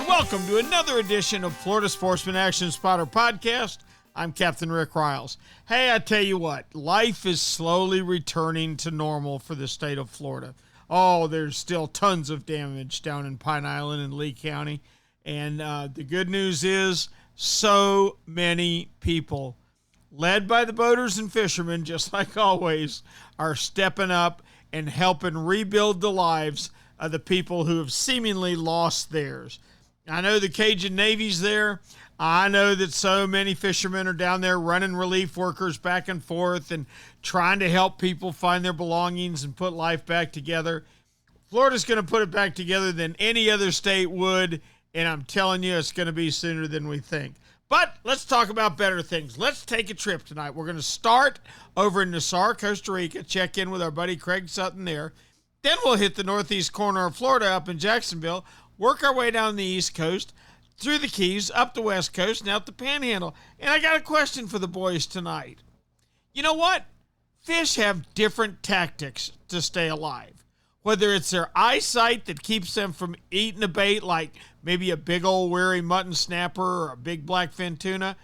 Welcome to another edition of Florida Sportsman Action Spotter Podcast. I'm Captain Rick Riles. Hey, I tell you what, life is slowly returning to normal for the state of Florida. Oh, there's still tons of damage down in Pine Island and Lee County. And the good news is so many people, led by the boaters and fishermen, just like always, are stepping up and helping rebuild the lives of the people who have seemingly lost theirs. I know the Cajun Navy's there. I know that so many fishermen are down there running relief workers back and forth and trying to help people find their belongings and put life back together. Florida's going to put it back together than any other state would, and I'm telling you, it's going to be sooner than we think. But let's talk about better things. Let's take a trip tonight. We're going to start over in Nosara, Costa Rica, check in with our buddy Craig Sutton there. Then we'll hit the northeast corner of Florida up in Jacksonville, work our way down the East Coast, through the Keys, up the West Coast, and out the Panhandle. And I got a question for the boys tonight. You know what? Fish have different tactics to stay alive. Whether it's their eyesight that keeps them from eating a bait like maybe a big old wary mutton snapper or a big blackfin tuna,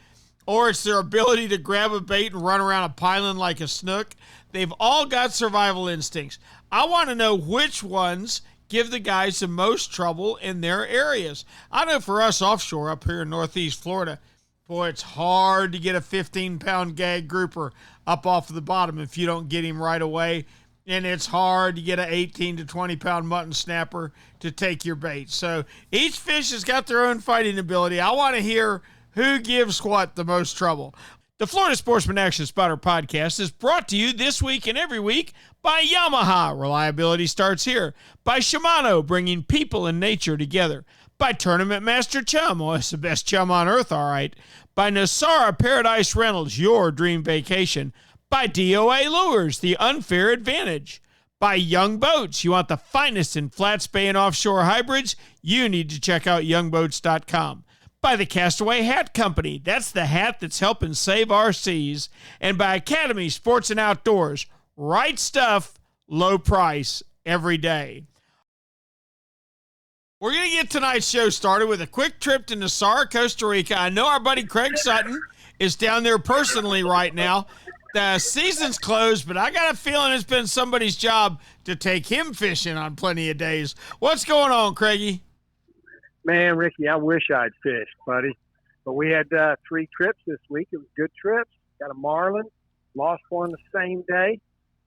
or it's their ability to grab a bait and run around a piling like a snook. They've all got survival instincts. I want to know which ones give the guys the most trouble in their areas. I know for us offshore up here in Northeast Florida, boy, it's hard to get a 15-pound gag grouper up off of the bottom if you don't get him right away. And it's hard to get an 18 to 20-pound mutton snapper to take your bait. So each fish has got their own fighting ability. I want to hear who gives what the most trouble. The Florida Sportsman Action Spotter Podcast is brought to you this week and every week by Yamaha. Reliability starts here. By Shimano, bringing people and nature together. By Tournament Master Chum. Oh, it's the best chum on earth, all right. By Nosara Paradise Rentals, your dream vacation. By D.O.A. Lures, the unfair advantage. By Young Boats. You want the finest in flats, bay, and offshore hybrids? You need to check out youngboats.com. By the Castaway Hat Co. That's the hat that's helping save our seas. And by Academy Sports and Outdoors. Right stuff, low price, every day. We're going to get tonight's show started with a quick trip to Nosara, Costa Rica. I know our buddy Craig Sutton is down there personally right now. The season's closed, but I got a feeling it's been somebody's job to take him fishing on plenty of days. What's going on, Craigie? Man, Ricky, I wish I'd fished, buddy. But we had 3 trips this week. It was good trips. Got a marlin, lost one the same day,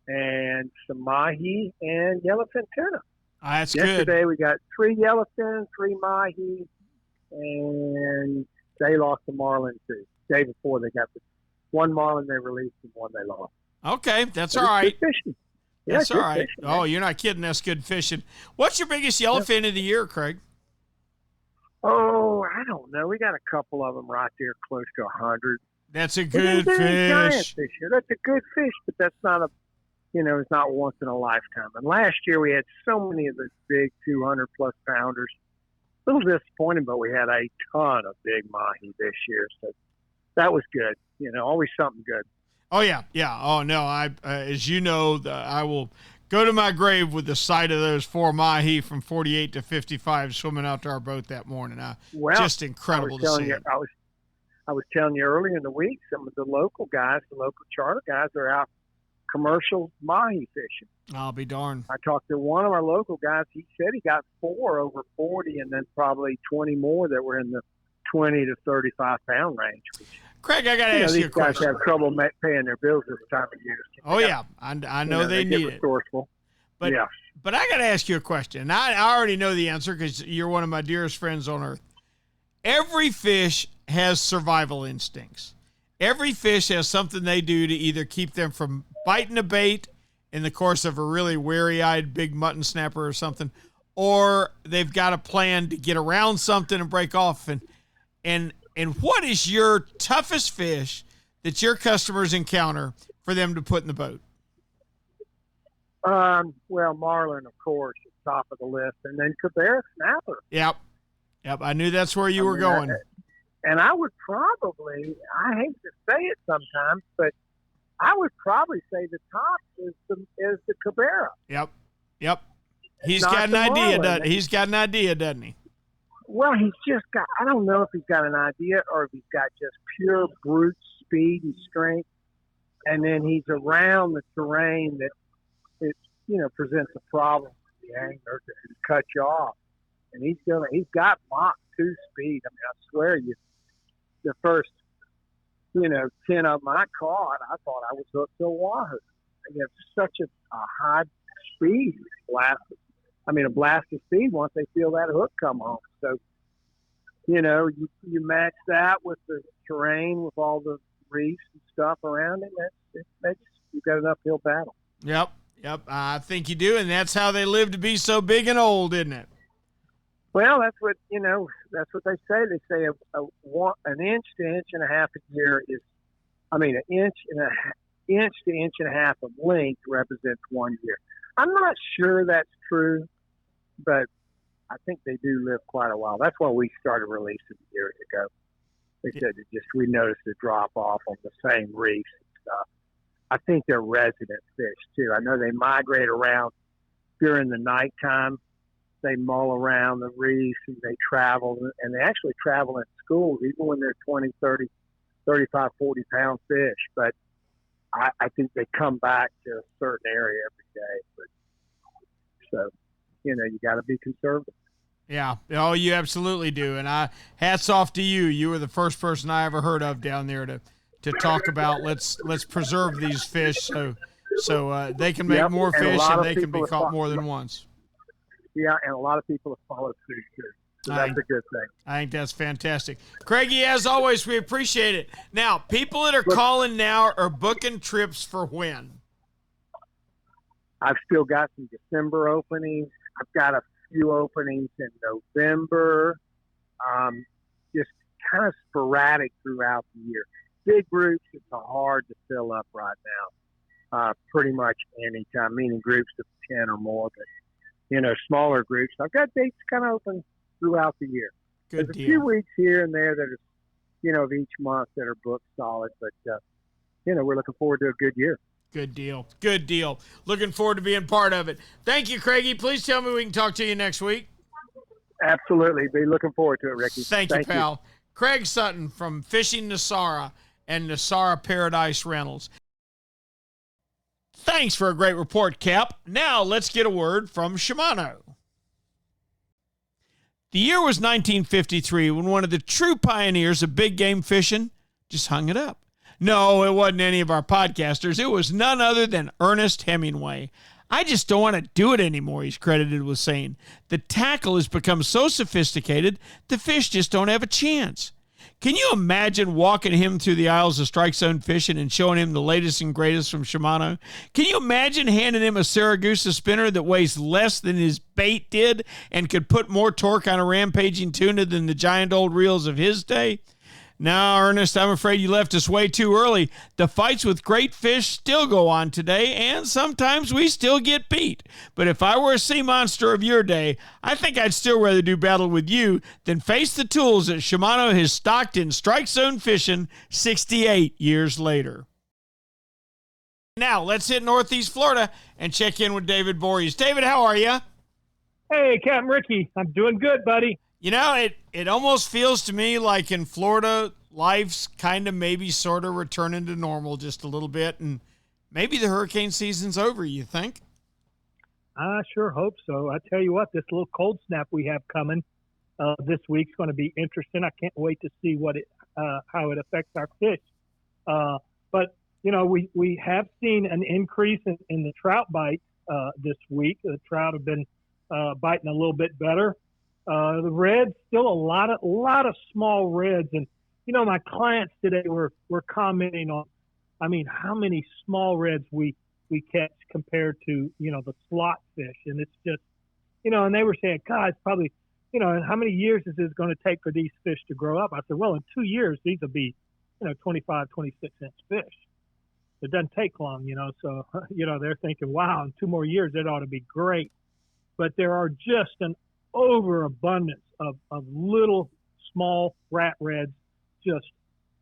and some mahi and yellowfin tuna. That's Yesterday good. we got 3 yellowfin, 3 mahi, and they lost the marlin too. The day before they got the one marlin they released and one they lost. Okay, that's But all right. Good fishing. Yeah, That's all right. fishing, Oh, you're not kidding. That's good fishing. What's your biggest yellowfin of the year, Craig? Oh, I don't know. We got a couple of them right there close to 100. That's a good Giant fish. fish here. That's a good fish, but that's not it's not once in a lifetime. And last year we had so many of those big 200-plus pounders. A little disappointing, but we had a ton of big mahi this year. So that was good. Always something good. Oh, yeah. Yeah. Oh, no. As you know, I will go to my grave with the sight of those 4 mahi from 48 to 55 swimming out to our boat that morning. Just incredible to see. I was telling you earlier in the week, some of the local guys, the local charter guys, are out commercial mahi fishing. I'll be darned. I talked to one of our local guys. He said he got 4 over 40 and then probably 20 more that were in the 20 to 35-pound range. Craig, I got to ask you a question. These guys have trouble paying their bills this time of year. Oh, yeah. I know they need it. Resourceful. But, yeah. But I got to ask you a question. I already know the answer because you're one of my dearest friends on earth. Every fish has survival instincts. Every fish has something they do to either keep them from biting a bait in the course of a really wary-eyed big mutton snapper or something, or they've got a plan to get around something and break off. And what is your toughest fish that your customers encounter for them to put in the boat? Well, marlin, of course, is top of the list, and then Cabera snapper. Yep. I knew that's where you were going. And I would probably, I hate to say it sometimes, but I would probably say the top is the Cabera. Yep. He's got an idea, doesn't he? Well, he's just got, I don't know if he's got an idea or if he's got just pure brute speed and strength. And then he's around the terrain that it, presents a problem for the angler to cut you off. And he's got Mach 2 speed. I mean, I swear the first, 10 of them I caught, I thought I was hooked to a wahoo. You have such a high speed blast. I mean, a blast of speed once they feel that hook come home. So, you match that with the terrain, with all the reefs and stuff around it. You've got an uphill battle. Yep. I think you do, and that's how they live to be so big and old, isn't it? Well, that's what that's what they say. They say an inch to inch and a half a year is, an inch to inch and a half of length represents 1 year. I'm not sure that's true, but I think they do live quite a while. That's why we started releasing years ago. They said we noticed a drop off on the same reefs and stuff. I think they're resident fish too. I know they migrate around during the nighttime. They mull around the reefs and they travel, and they actually travel in schools, even when they're 20, 30, 35, 40-pound fish. But I think they come back to a certain area every day. So, you got to be conservative. Yeah. Oh, you absolutely do. And hats off to you. You were the first person I ever heard of down there to talk about let's preserve these fish so they can make more fish and they can be caught more than once. Yeah, and a lot of people have followed suit too. So that's a good thing. I think that's fantastic. Craigie, as always, we appreciate it. Now, people that are calling now are booking trips for when? I've still got some December openings. I've got a few openings in November, just kind of sporadic throughout the year. Big groups, it's hard to fill up right now, pretty much any time, meaning groups of 10 or more. But, smaller groups, I've got dates kind of open throughout the year. Good There's deal. a few weeks here and there that are, of each month that are booked solid. But, we're looking forward to a good year. Good deal. Good deal. Looking forward to being part of it. Thank you, Craigie. Please tell me we can talk to you next week. Absolutely. Be looking forward to it, Ricky. Thank you, pal. Craig Sutton from Fishing Nosara and Nosara Paradise Rentals. Thanks for a great report, Cap. Now let's get a word from Shimano. The year was 1953 when one of the true pioneers of big game fishing just hung it up. No, it wasn't any of our podcasters. It was none other than Ernest Hemingway. I just don't want to do it anymore, he's credited with saying. The tackle has become so sophisticated, the fish just don't have a chance. Can you imagine walking him through the aisles of Strike Zone Fishing and showing him the latest and greatest from Shimano? Can you imagine handing him a Saragusa spinner that weighs less than his bait did and could put more torque on a rampaging tuna than the giant old reels of his day? Now, Ernest, I'm afraid you left us way too early. The fights with great fish still go on today, and sometimes we still get beat. But if I were a sea monster of your day, I think I'd still rather do battle with you than face the tools that Shimano has stocked in Strike Zone Fishing 68 years later. Now, let's hit Northeast Florida and check in with David Voorhees. David, how are you? Hey, Captain Ricky. I'm doing good, buddy. It almost feels to me like in Florida, life's kind of maybe sort of returning to normal just a little bit, and maybe the hurricane season's over, you think? I sure hope so. I tell you what, this little cold snap we have coming this week's going to be interesting. I can't wait to see how it affects our fish. But, we have seen an increase in the trout bite this week. The trout have been biting a little bit better. The reds, still a lot of small reds. And, my clients today were commenting on, how many small reds we catch compared to, the slot fish. And it's just, and they were saying, God, it's probably, how many years is this going to take for these fish to grow up? I said, well, in 2 years, these will be, 25, 26-inch fish. It doesn't take long, so, they're thinking, wow, in 2 more years, it ought to be great. But there are just an overabundance of little small rat reds just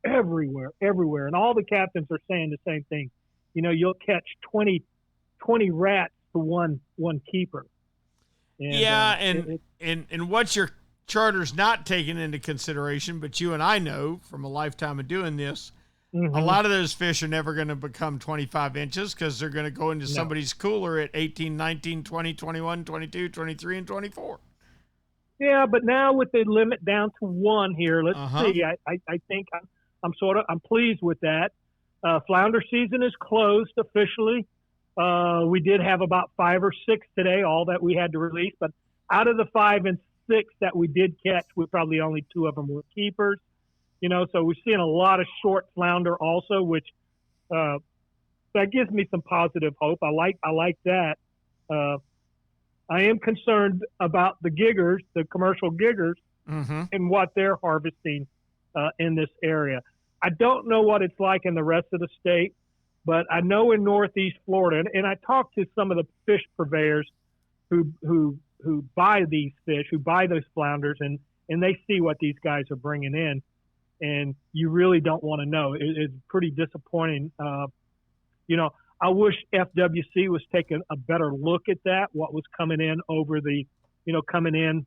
everywhere. And all the captains are saying the same thing. You'll catch 20 rats to one keeper. And, and what you're charter's not taken into consideration, but you and I know from a lifetime of doing this, Mm-hmm. a lot of those fish are never going to become 25 inches because they're going to go into somebody's cooler at 18, 19, 20, 21, 22, 23, and 24. Yeah, but now with the limit down to 1 here, let's see. I think I'm pleased with that. Flounder season is closed officially. We did have about 5 or 6 today, all that we had to release. But out of the 5 and 6 that we did catch, we probably only 2 of them were keepers. So we're seeing a lot of short flounder also, which that gives me some positive hope. I like that. I am concerned about the giggers, the commercial giggers, and what they're harvesting in this area. I don't know what it's like in the rest of the state, but I know in Northeast Florida, and I talked to some of the fish purveyors who buy these fish, who buy those flounders, and they see what these guys are bringing in. And you really don't want to know. It's pretty disappointing. I wish FWC was taking a better look at that. What was coming in over the, coming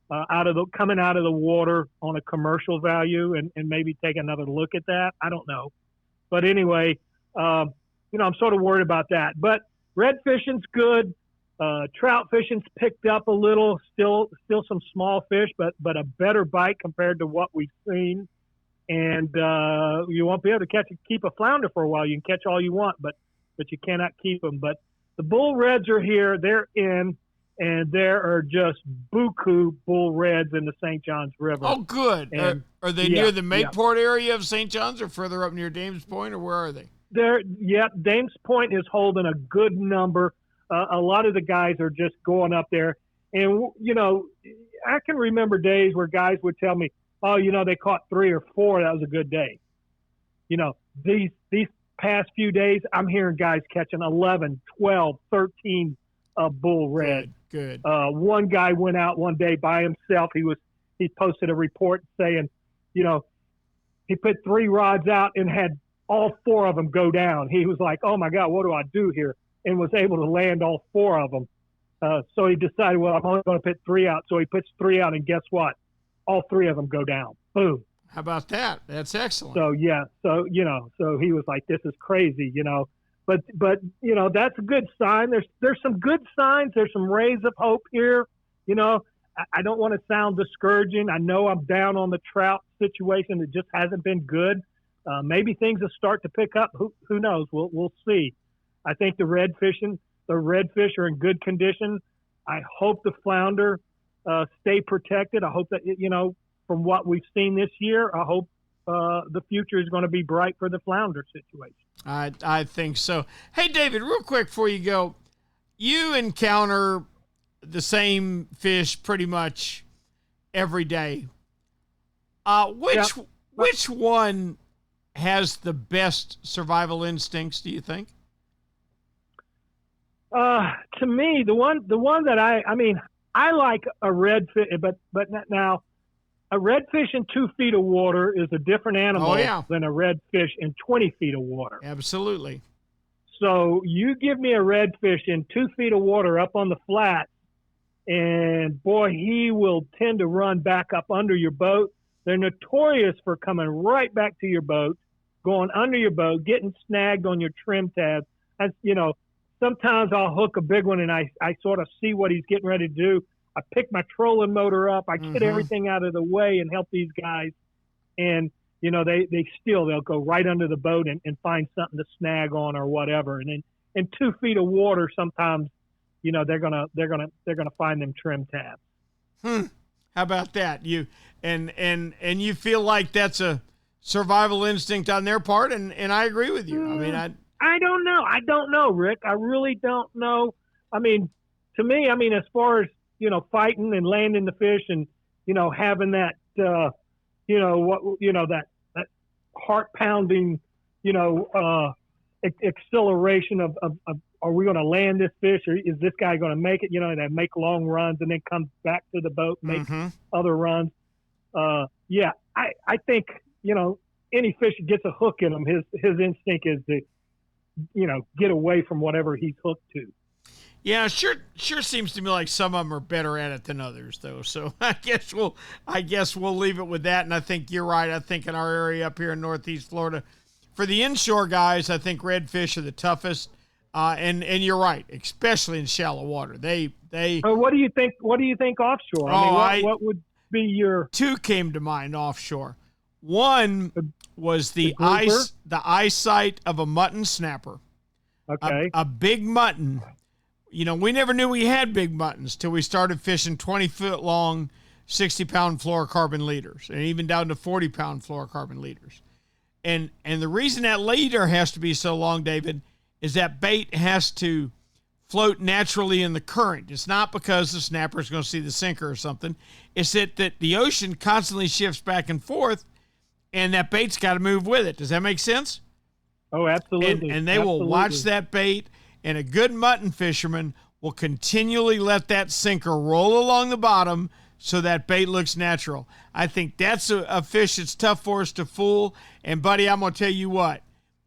out of the water on a commercial value, and maybe take another look at that. I don't know, but anyway, I'm sort of worried about that. But red fishing's good. Trout fishing's picked up a little. Still some small fish, but a better bite compared to what we've seen. And you won't be able to keep a flounder for a while. You can catch all you want, but you cannot keep them. But the bull reds are here. They're in, and there are just buku bull reds in the St. Johns River. Oh, good. And, are they near the Mayport area of St. Johns, or further up near Dames Point, or where are they? Dames Point is holding a good number. A lot of the guys are just going up there. And, I can remember days where guys would tell me, oh, they caught 3 or 4. That was a good day. These past few days, I'm hearing guys catching 11, 12, 13 bull reds. Good. One guy went out one day by himself. He posted a report saying, he put 3 rods out and had all 4 of them go down. He was like, oh my God, what do I do here? And was able to land all 4 of them. So he decided, well, I'm only going to put 3 out. So he puts 3 out, and guess what? All 3 of them go down. Boom. How about that? That's excellent. So so he was like, this is crazy, but that's a good sign. There's some good signs. There's some rays of hope here. I don't want to sound discouraging. I know I'm down on the trout situation. It just hasn't been good. Maybe things will start to pick up. Who knows? We'll see. I think the redfish are in good condition. I hope the flounder stay protected. I hope that, from what we've seen this year, I hope the future is going to be bright for the flounder situation. I think so. Hey, David, real quick before you go, you encounter the same fish pretty much every day. Which one has the best survival instincts, do you think? To me, the one that I like a redfish, but now a redfish in 2 feet of water is a different animal than a redfish in 20 feet of water. Absolutely. So you give me a redfish in 2 feet of water up on the flat, and boy, he will tend to run back up under your boat. They're notorious for coming right back to your boat, going under your boat, getting snagged on your trim tabs. As sometimes I'll hook a big one and I sort of see what he's getting ready to do. I pick my trolling motor up. I get everything out of the way and help these guys. And, they'll go right under the boat and find something to snag on or whatever. And then in 2 feet of water, sometimes, they're going to find them trim tabs. How about that? You you feel like that's a survival instinct on their part. And I agree with you. I don't know, Rick. I really don't know. To me, as far as, fighting and landing the fish and, having that, that heart pounding, acceleration of are we going to land this fish, or is this guy going to make it? They make long runs and then come back to the boat and make other runs. I think, any fish that gets a hook in him, his instinct is to, get away from whatever he's hooked to. Yeah, sure seems to me like some of them are better at it than others, though. So I guess we'll leave it with that. And I think you're right. I think in our area up here in Northeast Florida, for the inshore guys, I think redfish are the toughest. And you're right, especially in shallow water. They. What do you think? What do you think offshore? What would be your? Two came to mind offshore. One was the eyesight of a mutton snapper. Okay. A big mutton. You know, we never knew we had big muttons till we started fishing 20-foot long, 60-pound fluorocarbon leaders, and even down to 40-pound fluorocarbon leaders. And the reason that leader has to be so long, David, is that bait has to float naturally in the current. It's not because the snapper is going to see the sinker or something. It's that the ocean constantly shifts back and forth, and that bait's got to move with it. Does that make sense? Oh, absolutely. And they will watch that bait, and a good mutton fisherman will continually let that sinker roll along the bottom so that bait looks natural. I think that's a fish that's tough for us to fool. And, buddy, I'm going to tell you what.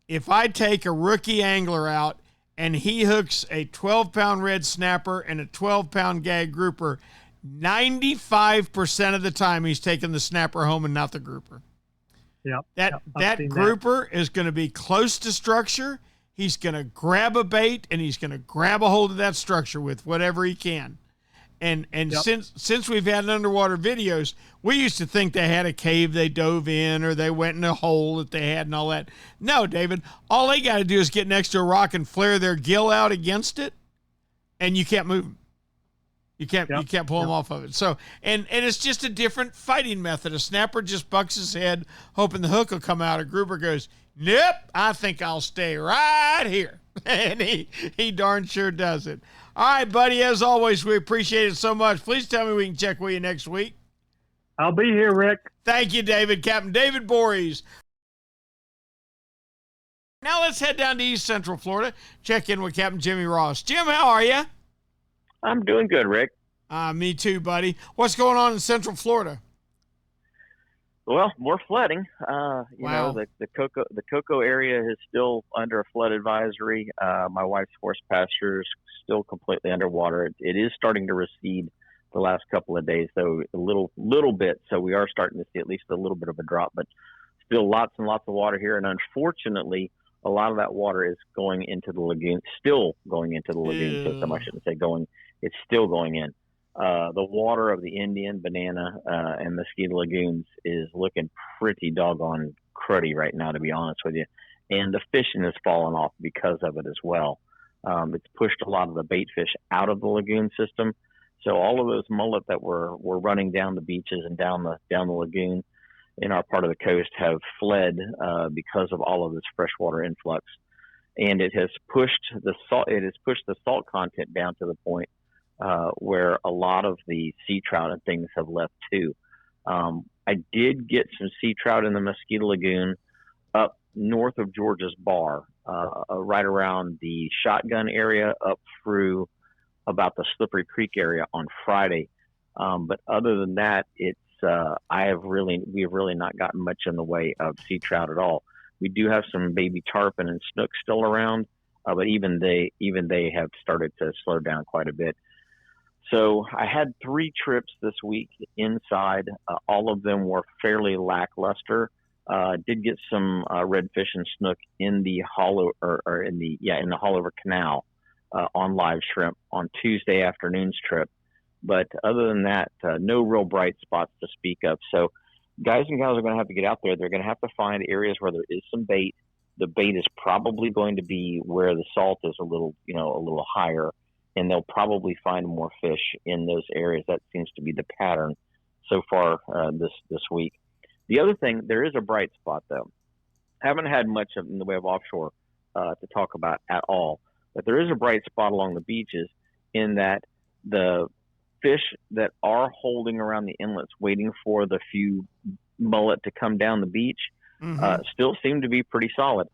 If I take a rookie angler out and he hooks a 12-pound red snapper and a 12-pound gag grouper, 95% of the time he's taking the snapper home and not the grouper. Yep. That grouper is going to be close to structure. He's going to grab a bait, and he's going to grab a hold of that structure with whatever he can. And since we've had underwater videos, we used to think they had a cave they dove in or they went in a hole that they had and all that. No, David, all they got to do is get next to a rock and flare their gill out against it, and you can't move them. You can't pull them off of it. So, and it's just a different fighting method. A snapper just bucks his head, hoping the hook will come out. A grouper goes, nope, I think I'll stay right here. And he darn sure does it. All right, buddy, as always, we appreciate it so much. Please tell me we can check with you next week. I'll be here, Rick. Thank you, David. Captain David Voorhees. Now let's head down to East Central Florida, check in with Captain Jimmy Ross. Jim, how are you? I'm doing good, Rick. Me too, buddy. What's going on in Central Florida? Well, more flooding. Wow. The Cocoa area is still under a flood advisory. My wife's horse pasture is still completely underwater. It is starting to recede the last couple of days, though a little bit. So we are starting to see at least a little bit of a drop, but still lots and lots of water here. And unfortunately, a lot of that water is going into the lagoon, still going into the lagoon system. I shouldn't say going. It's still going in. The water of the Indian, Banana, and Mosquito lagoons is looking pretty doggone cruddy right now, to be honest with you. And the fishing has fallen off because of it as well. It's pushed a lot of the bait fish out of the lagoon system. So all of those mullet that were running down the beaches and down the lagoon in our part of the coast have fled because of all of this freshwater influx. And it has pushed the salt content down to the point where a lot of the sea trout and things have left too. I did get some sea trout in the Mosquito Lagoon up north of George's Bar, right around the Shotgun area up through about the Slippery Creek area on Friday. But other than that, we have really not gotten much in the way of sea trout at all. We do have some baby tarpon and snook still around, but even they have started to slow down quite a bit. So I had 3 trips this week inside. All of them were fairly lackluster. Did get some redfish and snook in the in the Hollover Canal on live shrimp on Tuesday afternoon's trip. But other than that, no real bright spots to speak of. So guys and gals are going to have to get out there. They're going to have to find areas where there is some bait. The bait is probably going to be where the salt is a little higher, and they'll probably find more fish in those areas. That seems to be the pattern so far this week. The other thing, there is a bright spot though. Haven't had much in the way of offshore to talk about at all, but there is a bright spot along the beaches in that the fish that are holding around the inlets waiting for the few mullet to come down the beach still seem to be pretty solid.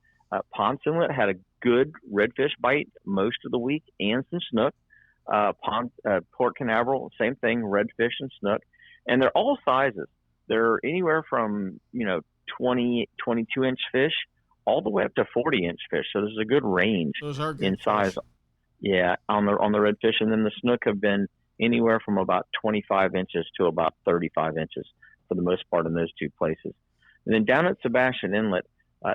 Ponce Inlet had a good redfish bite most of the week and some snook. Port Canaveral, same thing, redfish and snook. And they're all sizes. They're anywhere from 20, 22-inch fish all the way up to 40-inch fish. So there's a good range Those are good in size. fish. Yeah, on the redfish, and then the snook have been anywhere from about 25 inches to about 35 inches for the most part in those two places. And then down at Sebastian Inlet,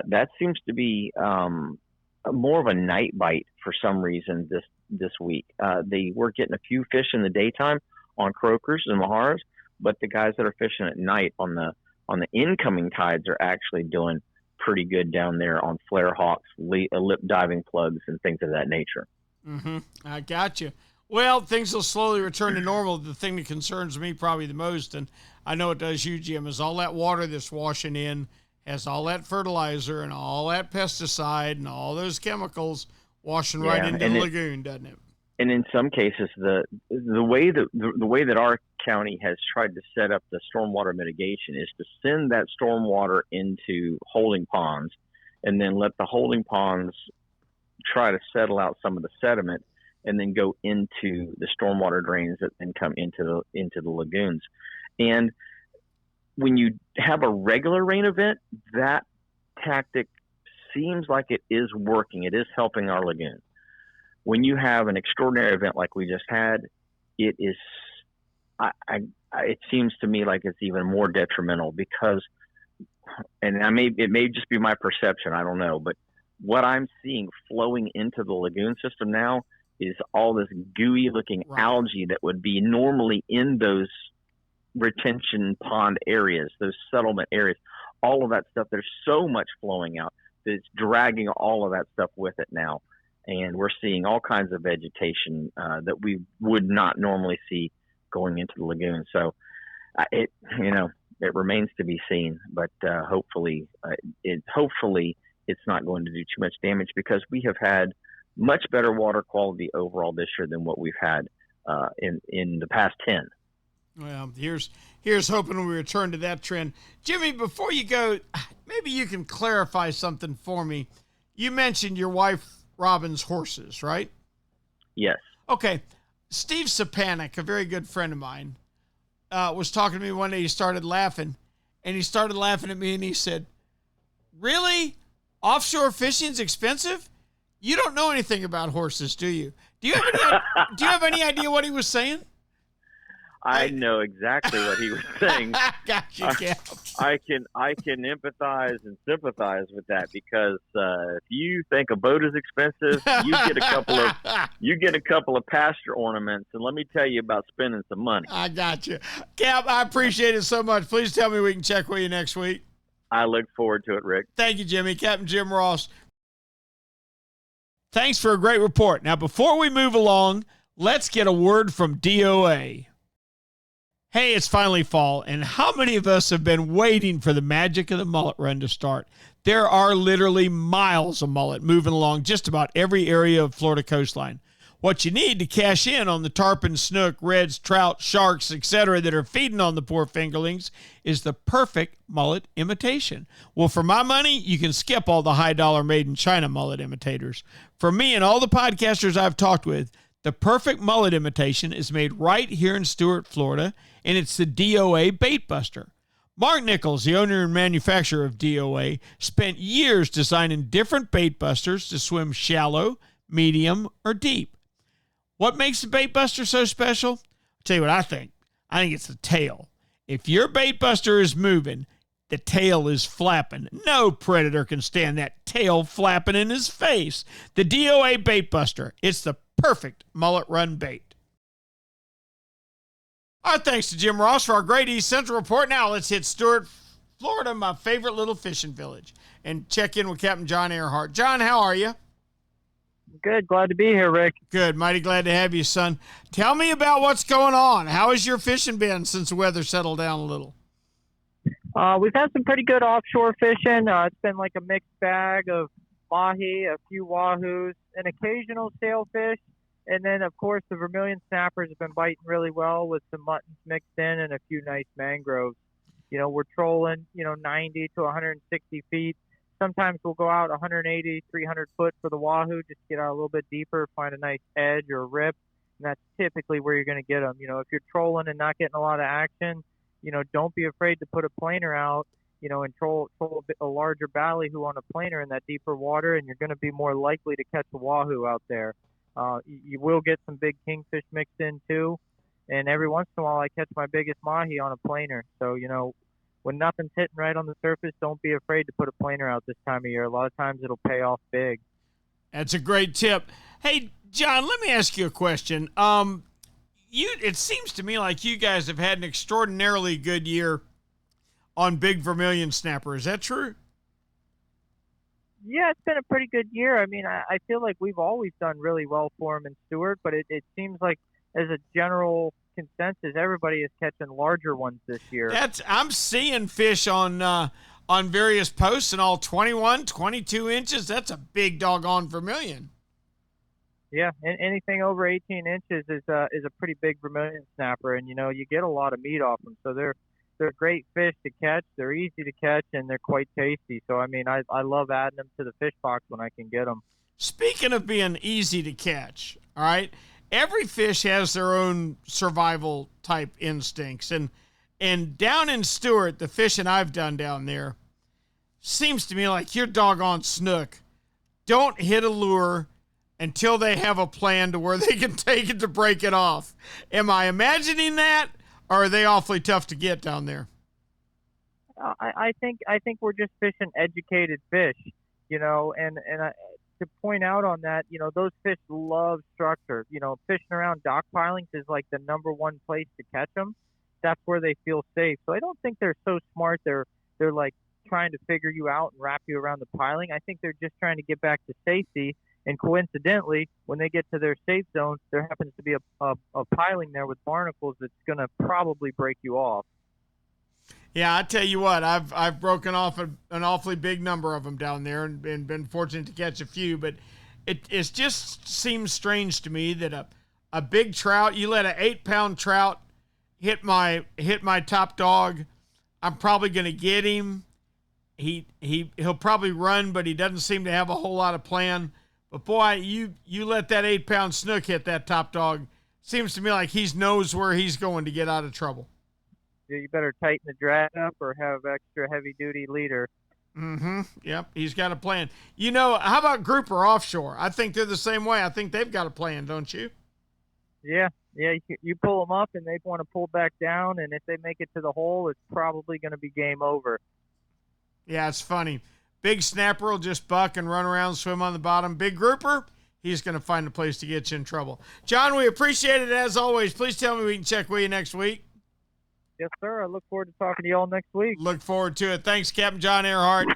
that seems to be more of a night bite for some reason this week. They were getting a few fish in the daytime on croakers and maharas, but the guys that are fishing at night on the incoming tides are actually doing pretty good down there on flare hawks, lip diving plugs, and things of that nature. Mm-hmm. I got you. Well, things will slowly return to normal. The thing that concerns me probably the most, and I know it does you, Jim, is all that water that's washing in has all that fertilizer and all that pesticide and all those chemicals washing right into the lagoon, doesn't it? And in some cases, the way that our county has tried to set up the stormwater mitigation is to send that stormwater into holding ponds, and then let the holding ponds try to settle out some of the sediment, and then go into the stormwater drains that then come into the lagoons. And when you have a regular rain event, that tactic seems like it is working. It is helping our lagoon. When you have an extraordinary event like we just had, it is. It seems to me like it's even more detrimental because, and it may just be my perception. I don't know, but what I'm seeing flowing into the lagoon system now is all this gooey-looking algae that would be normally in those retention pond areas, those settlement areas, all of that stuff. There's so much flowing out that it's dragging all of that stuff with it now. And we're seeing all kinds of vegetation that we would not normally see going into the lagoon. So it remains to be seen, but hopefully it's not going to do too much damage, because we have had much better water quality overall this year than what we've had in the past 10. Well, here's hoping we return to that trend. Jimmy, before you go, maybe you can clarify something for me. You mentioned your wife Robin's horses, right? Yes. Okay. Steve Sapanik, a very good friend of mine, was talking to me one day. He started laughing at me, and he said, "Really? Offshore fishing's expensive? You don't know anything about horses, do you? Do you have any idea what he was saying?" I know exactly what he was saying. Gotcha, Cap. I can empathize and sympathize with that, because if you think a boat is expensive, you get a couple of pasture ornaments, and let me tell you about spending some money. I got you, Cap. I appreciate it so much. Please tell me we can check with you next week. I look forward to it, Rick. Thank you, Jimmy. Captain Jim Ross. Thanks for a great report. Now, before we move along, let's get a word from D.O.A. Hey, it's finally fall, and how many of us have been waiting for the magic of the mullet run to start? There are literally miles of mullet moving along just about every area of Florida coastline. What you need to cash in on the tarpon, snook, reds, trout, sharks, etc. that are feeding on the poor fingerlings is the perfect mullet imitation. Well, for my money, you can skip all the high-dollar made-in-China mullet imitators. For me and all the podcasters I've talked with, the perfect mullet imitation is made right here in Stuart, Florida, and it's the D.O.A. Bait Buster. Mark Nichols, the owner and manufacturer of D.O.A., spent years designing different bait busters to swim shallow, medium, or deep. What makes the bait buster so special? I'll tell you what I think. I think it's the tail. If your bait buster is moving, the tail is flapping. No predator can stand that tail flapping in his face. The D.O.A. Bait Buster. It's the perfect mullet run bait. Our thanks to Jim Ross for our great East Central report. Now let's hit Stuart, Florida, my favorite little fishing village, and check in with Captain John Earhart. John, how are you? Good. Glad to be here, Rick. Good. Mighty glad to have you, son. Tell me about what's going on. How has your fishing been since the weather settled down a little? We've had some pretty good offshore fishing. It's been like a mixed bag of mahi, a few wahoos, an occasional sailfish, and then, of course, the vermilion snappers have been biting really well with some muttons mixed in and a few nice mangroves. You know, we're trolling, 90 to 160 feet. Sometimes we'll go out 180, 300 foot for the wahoo, just get out a little bit deeper, find a nice edge or a rip, and that's typically where you're going to get them. If you're trolling and not getting a lot of action, don't be afraid to put a planer out, and troll a larger ballyhoo on a planer in that deeper water, and you're going to be more likely to catch a wahoo out there. You will get some big kingfish mixed in too, and every once in a while I catch my biggest mahi on a planer. So when nothing's hitting right on the surface, don't be afraid to put a planer out this time of year. A lot of times it'll pay off big. That's a great tip. Hey, John, let me ask you a question. It seems to me like you guys have had an extraordinarily good year on big vermilion snapper. Is that true? Yeah, it's been a pretty good year. I mean, I feel like we've always done really well for them in Stewart, but it seems like as a general consensus, everybody is catching larger ones this year. I'm seeing fish on various posts and all 21, 22 inches. That's a big doggone vermilion. Yeah, and anything over 18 inches is a pretty big vermilion snapper, and you get a lot of meat off them. So they're great fish to catch. They're easy to catch, and they're quite tasty. So I mean, I love adding them to the fish box when I can get them. Speaking of being easy to catch, all right, every fish has their own survival type instincts, and down in Stewart, the fishing I've done down there seems to me like your doggone snook don't hit a lure until they have a plan to where they can take it to break it off. Am I imagining that, or are they awfully tough to get down there? I think we're just fishing educated fish, and to point out on that, those fish love structure. Fishing around dock pilings is like the number one place to catch them. That's where they feel safe. So I don't think they're so smart. They're like trying to figure you out and wrap you around the piling. I think they're just trying to get back to safety. And coincidentally, when they get to their safe zone, there happens to be a piling there with barnacles that's going to probably break you off. Yeah, I tell you what, I've broken off an awfully big number of them down there and been fortunate to catch a few, but it just seems strange to me that a big trout, you let an 8-pound trout hit my top dog, I'm probably going to get him. He'll probably run, but he doesn't seem to have a whole lot of plan. But boy, you let that 8-pound snook hit that top dog. Seems to me like he knows where he's going to get out of trouble. You better tighten the drag up or have extra heavy-duty leader. Mm-hmm. Yep, he's got a plan. How about grouper offshore? I think they're the same way. I think they've got a plan, don't you? Yeah. You pull them up, and they want to pull back down, and if they make it to the hole, it's probably going to be game over. Yeah, it's funny. Big snapper will just buck and run around, swim on the bottom. Big grouper, he's going to find a place to get you in trouble. John, we appreciate it as always. Please tell me we can check with you next week. Yes, sir. I look forward to talking to you all next week. Look forward to it. Thanks, Captain John Earhart.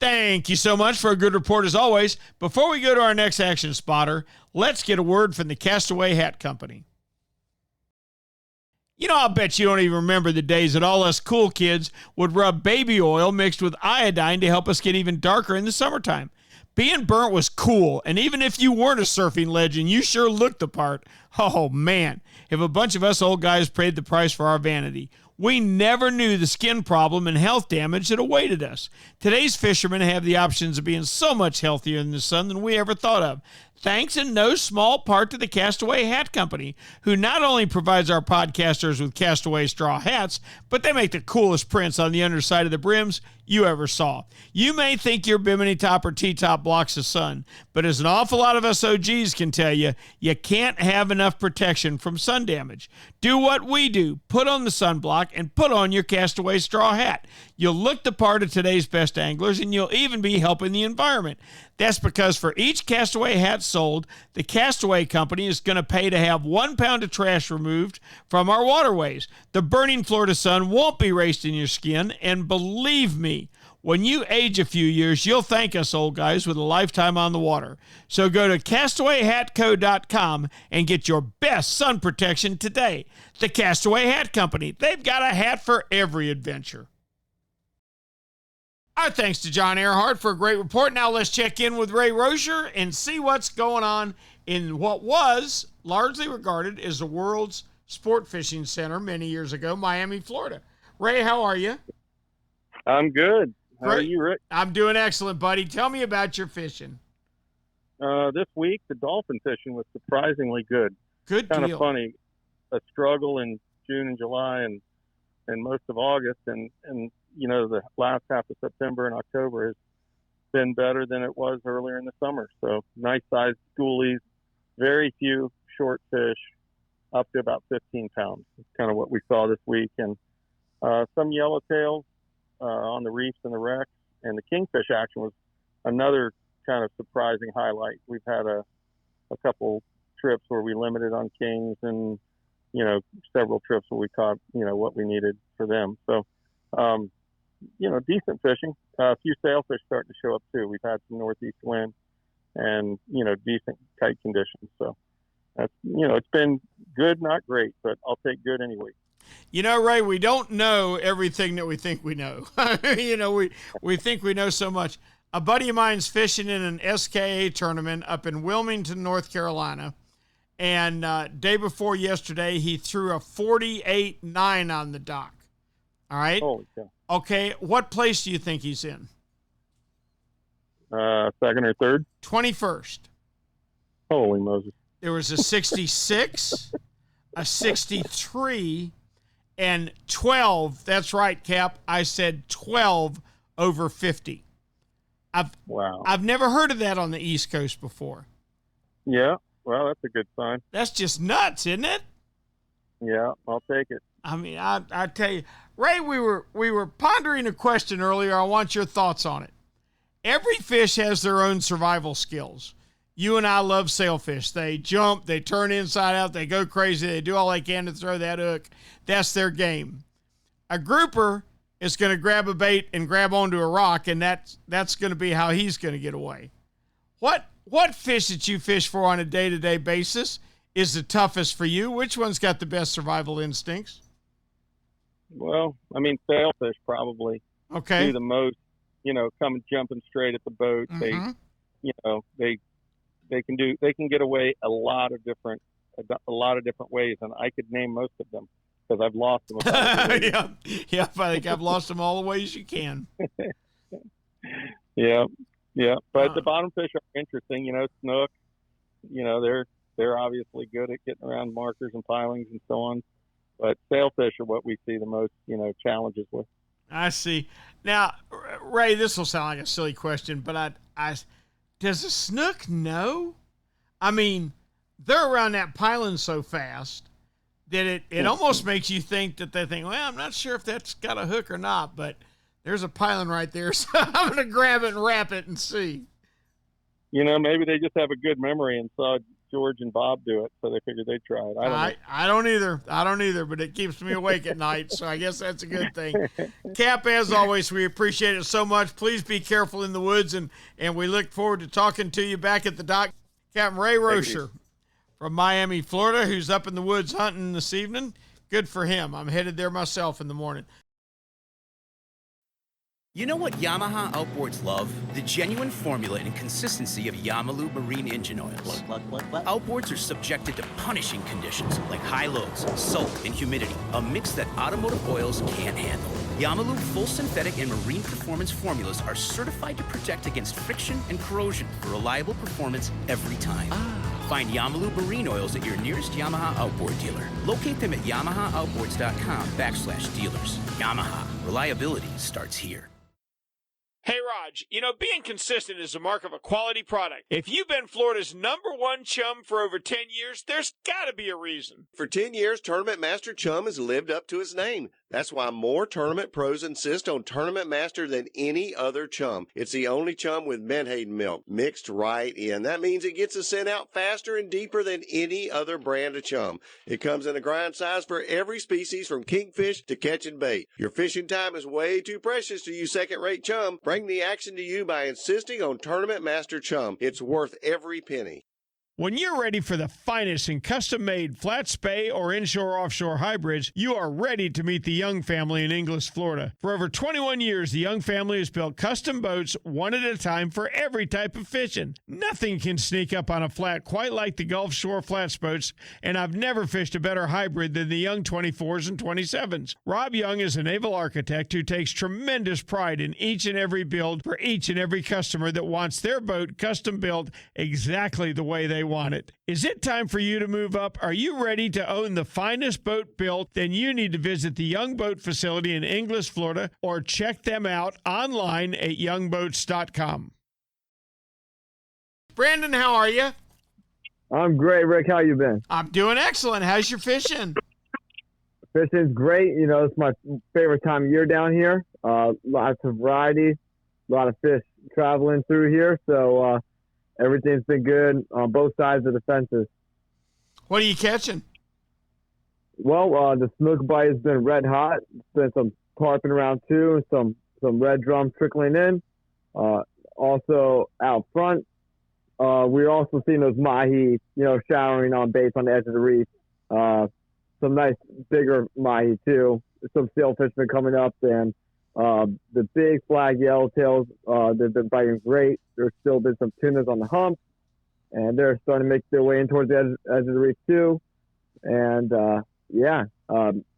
Thank you so much for a good report as always. Before we go to our next action spotter, let's get a word from the Castaway Hat Company. I'll bet you don't even remember the days that all us cool kids would rub baby oil mixed with iodine to help us get even darker in the summertime. Being burnt was cool, and even if you weren't a surfing legend, you sure looked the part. Oh, man, if a bunch of us old guys paid the price for our vanity. We never knew the skin problem and health damage that awaited us. Today's fishermen have the options of being so much healthier in the sun than we ever thought of. Thanks in no small part to the Castaway Hat Company, who not only provides our podcasters with Castaway straw hats, but they make the coolest prints on the underside of the brims you ever saw. You may think your Bimini top or T-top blocks the sun, but as an awful lot of us OGs can tell you, you can't have enough protection from sun damage. Do what we do. Put on the sunblock and put on your Castaway straw hat. You'll look the part of today's best anglers, and you'll even be helping the environment. That's because for each Castaway hat sold, the Castaway Company is going to pay to have 1 pound of trash removed from our waterways. The burning Florida sun won't be raced in your skin, and believe me, when you age a few years, you'll thank us old guys with a lifetime on the water. So go to CastawayHatCo.com and get your best sun protection today. The Castaway Hat Company. They've got a hat for every adventure. Our thanks to John Earhart for a great report. Now let's check in with Ray Rozier and see what's going on in what was largely regarded as the world's sport fishing center many years ago, Miami, Florida. Ray, how are you? I'm good. How are you, Rick? I'm doing excellent, buddy. Tell me about your fishing. This week, the dolphin fishing was surprisingly good. Good deal. Kind of funny. A struggle in June and July and most of August, and the last half of September and October has been better than it was earlier in the summer. So nice nice sized schoolies, very few short fish, up to about 15 pounds. It's kind of what we saw this week. And some yellowtails on the reefs and the wrecks. And the kingfish action was another kind of surprising highlight. We've had a couple trips where we limited on kings, and several trips where we caught what we needed for them. So decent fishing. A few sailfish starting to show up too. We've had some northeast wind and decent kite conditions. So that's it's been good, not great, but I'll take good anyway. Ray, we don't know everything that we think we know. We think we know so much. A buddy of mine's fishing in an SKA tournament up in Wilmington, North Carolina. And day before yesterday, he threw a 48.9 on the dock. All right? Holy cow. Okay, what place do you think he's in? Second or third? 21st. Holy Moses. There was a 66, a 63, and 12. That's right, Cap. I said 12 over 50. Wow. I've never heard of that on the East Coast before. Yeah, well, that's a good sign. That's just nuts, isn't it? Yeah, I'll take it. I mean, I tell you, Ray, we were pondering a question earlier. I want your thoughts on it. Every fish has their own survival skills. You and I love sailfish. They jump, they turn inside out, they go crazy, they do all they can to throw that hook. That's their game. A grouper is going to grab a bait and grab onto a rock, and that's going to be how he's going to get away. What fish that you fish for on a day-to-day basis is the toughest for you? Which one's got the best survival instincts? Well, I mean, sailfish probably do the most, coming jumping straight at the boat. Mm-hmm. They can get away a lot of different ways, and I could name most of them because I've lost them. Yeah, I think I've lost them all the ways you can. Yeah. But the bottom fish are interesting. Snook. They're obviously good at getting around markers and pilings and so on. But sailfish are what we see the most, challenges with. I see. Now, Ray, this will sound like a silly question, but does a snook know? I mean, they're around that piling so fast that it almost makes you think that they think, well, I'm not sure if that's got a hook or not, but there's a piling right there, so I'm going to grab it and wrap it and see. Maybe they just have a good memory and saw George and Bob do it, so they figured they'd try it. I don't either, but it keeps me awake at night, so I guess that's a good thing. Cap, as always, we appreciate it so much. Please be careful in the woods, and we look forward to talking to you back at the dock. Captain Ray Rocher from Miami, Florida, who's up in the woods hunting this evening. Good for him. I'm headed there myself in the morning. You know what Yamaha Outboards love? The genuine formula and consistency of Yamalu marine engine oils. Outboards are subjected to punishing conditions like high loads, salt, and humidity, a mix that automotive oils can't handle. Yamalu full synthetic and marine performance formulas are certified to protect against friction and corrosion for reliable performance every time. Find Yamalu marine oils at your nearest Yamaha Outboard dealer. Locate them at yamahaaoutboards.com/dealers. Yamaha, reliability starts here. Hey, Raj, being consistent is a mark of a quality product. If you've been Florida's #1 chum for over 10 years, there's got to be a reason. For 10 years, Tournament Master Chum has lived up to its name. That's why more tournament pros insist on Tournament Master than any other chum. It's the only chum with menhaden milk mixed right in. That means it gets the scent out faster and deeper than any other brand of chum. It comes in a grind size for every species from kingfish to catching bait. Your fishing time is way too precious to you second-rate chum. Bring the action to you by insisting on Tournament Master Chum. It's worth every penny. When you're ready for the finest in custom-made flat spay or inshore-offshore hybrids, you are ready to meet the Young family in Inglis, Florida. For over 21 years, the Young family has built custom boats one at a time for every type of fishing. Nothing can sneak up on a flat quite like the Gulf Shore flats boats, and I've never fished a better hybrid than the Young 24s and 27s. Rob Young is a naval architect who takes tremendous pride in each and every build for each and every customer that wants their boat custom built exactly the way they want it. Is it time for you to move up? Are you ready to own the finest boat built? Then you need to visit the Young Boat Facility in Inglis, Florida, or check them out online at youngboats.com. Brandon, how are you? I'm great, Rick. How you been? I'm doing excellent. How's your fishing? Fishing's great. You know, it's my favorite time of year down here. Lots of variety, a lot of fish traveling through here. So everything's been good on both sides of the fences. What are you catching? Well, the snook bite has been red hot. There's been some tarpon around too, some red drum trickling in. Also out front, we're also seeing those mahi, showering on baits on the edge of the reef. Some nice bigger mahi too. Some sailfish been coming up, and the big flag yellowtails, they've been biting great. There's still been some tunas on the hump, and they're starting to make their way in towards the edge of the reef too. And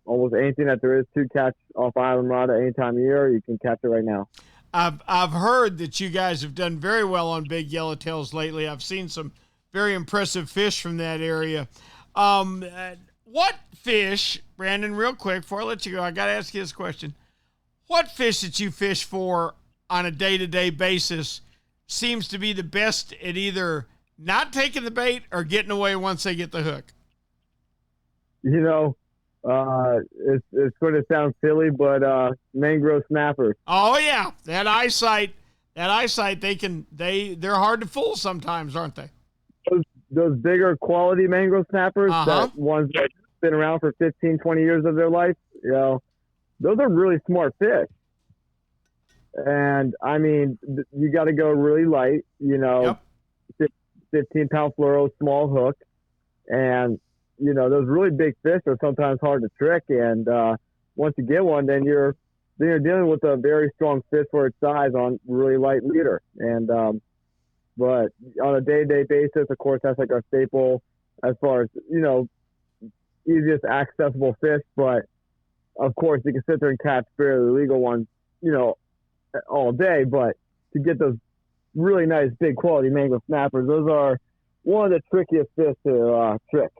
almost anything that there is to catch off island rod at any time of year, you can catch it right now. I've heard that you guys have done very well on big yellowtails lately. I've seen some very impressive fish from that area. What fish, Brandon, real quick, before I let you go, I got to ask you this question. What fish that you fish for on a day-to-day basis seems to be the best at either not taking the bait or getting away once they get the hook? It's going to sound silly, but mangrove snappers. Oh yeah, that eyesight, they're hard to fool sometimes, aren't they? Those bigger quality mangrove snappers, that ones that have been around for 15, 20 years of their life, those are really smart fish. And I mean, you got to go really light, 15-pound fluoro, small hook, and those really big fish are sometimes hard to trick. And once you get one, then you're dealing with a very strong fish for its size on really light leader. And but on a day-to-day basis, of course, that's like our staple as far as easiest accessible fish. But of course, you can sit there and catch fairly legal ones, all day. But to get those really nice, big quality mangrove snappers, those are one of the trickiest fish to trick.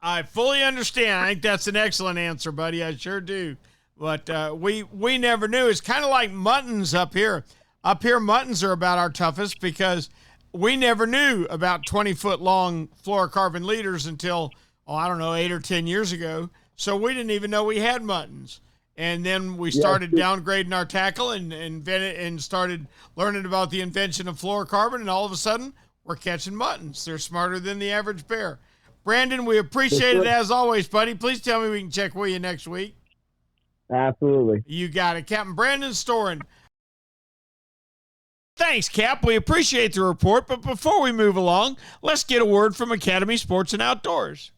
I fully understand. I think that's an excellent answer, buddy. I sure do. But we never knew. It's kind of like muttons up here. Up here, muttons are about our toughest because we never knew about 20-foot long fluorocarbon leaders until, 8 or 10 years ago. So we didn't even know we had muttons. And then we started downgrading our tackle and started learning about the invention of fluorocarbon, and all of a sudden, we're catching muttons. They're smarter than the average bear. Brandon, we appreciate it as always, buddy. Please tell me we can check with you next week. Absolutely. You got it. Captain Brandon Storen. Thanks, Cap. We appreciate the report, but before we move along, let's get a word from Academy Sports and Outdoors.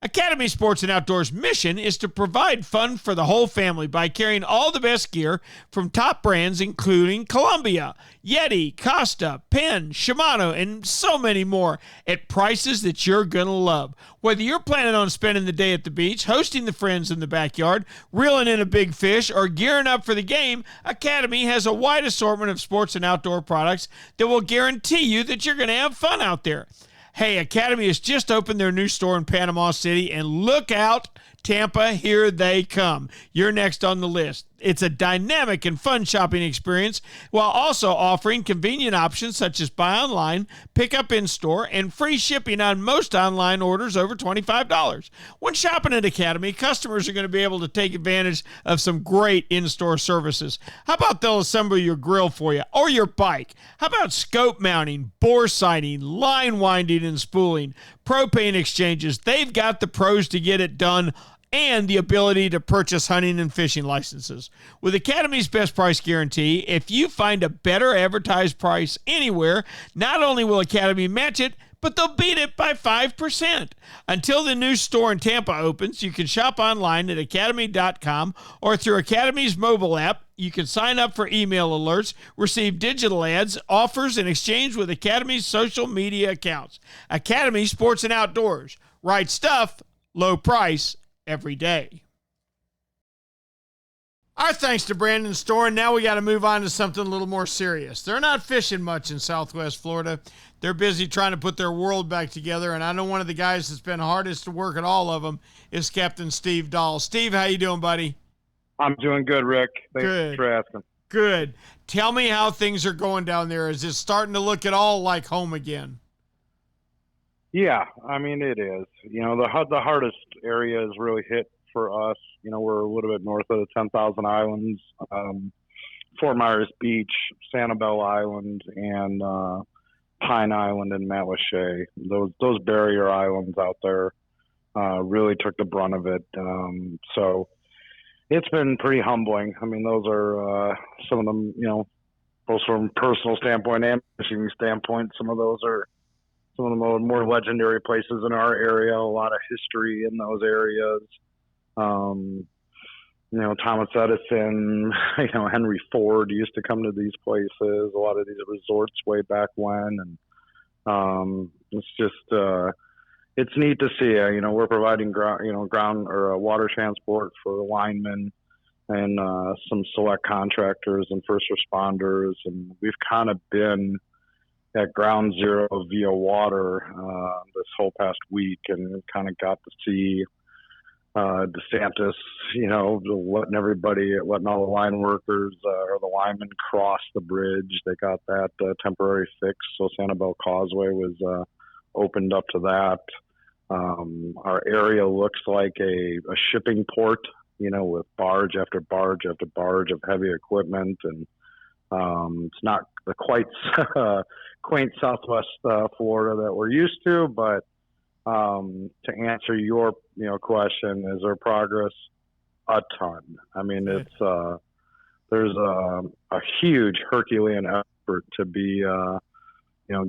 Academy Sports and Outdoors' mission is to provide fun for the whole family by carrying all the best gear from top brands including Columbia, Yeti, Costa, Penn, Shimano, and so many more at prices that you're going to love. Whether you're planning on spending the day at the beach, hosting the friends in the backyard, reeling in a big fish, or gearing up for the game, Academy has a wide assortment of sports and outdoor products that will guarantee you that you're going to have fun out there. Hey, Academy has just opened their new store in Panama City, and look out, Tampa, here they come. You're next on the list. It's a dynamic and fun shopping experience while also offering convenient options such as buy online, pick up in store, and free shipping on most online orders over $25. When shopping at Academy, customers are going to be able to take advantage of some great in-store services. How about they'll assemble your grill for you or your bike? How about scope mounting, bore sighting, line winding and spooling, propane exchanges? They've got the pros to get it done, and the ability to purchase hunting and fishing licenses. With Academy's best price guarantee, if you find a better advertised price anywhere, not only will Academy match it, but they'll beat it by 5%. Until the new store in Tampa opens, you can shop online at academy.com or through Academy's mobile app. You can sign up for email alerts, receive digital ads, offers, and exchange with Academy's social media accounts. Academy Sports and Outdoors. Right stuff, low price, every day. Our thanks to Brandon Storen. Now we got to move on to something a little more serious. They're not fishing much in Southwest Florida. They're busy trying to put their world back together, and I know one of the guys that's been hardest to work at all of them is Captain Steve Dahl. Steve, how you doing, buddy? I'm doing good, Rick. Thanks Good. for asking. Good. Tell me how things are going down there. Is it starting to look at all like home again? Yeah, I mean, it is. The hardest area is really hit for us. We're a little bit north of the 10,000 Islands, Fort Myers Beach, Sanibel Island, and Pine Island and Matlacha. Those barrier islands out there really took the brunt of it. So it's been pretty humbling. I mean, those are some of them, both from a personal standpoint and fishing standpoint. Some of those are some of the more legendary places in our area. A lot of history in those areas. Thomas Edison, Henry Ford used to come to these places, a lot of these resorts way back when. And it's just, it's neat to see. We're providing ground or water transport for linemen and some select contractors and first responders. And we've kind of been at ground zero via water this whole past week, and kind of got to see DeSantis, letting all the line workers or the linemen cross the bridge. They got that temporary fix, so Sanibel Causeway was opened up to that. Our area looks like a shipping port, with barge after barge after barge of heavy equipment, and it's not the quite quaint Southwest Florida that we're used to, but to answer your question, is there progress? A ton. I mean, it's there's a huge Herculean effort to be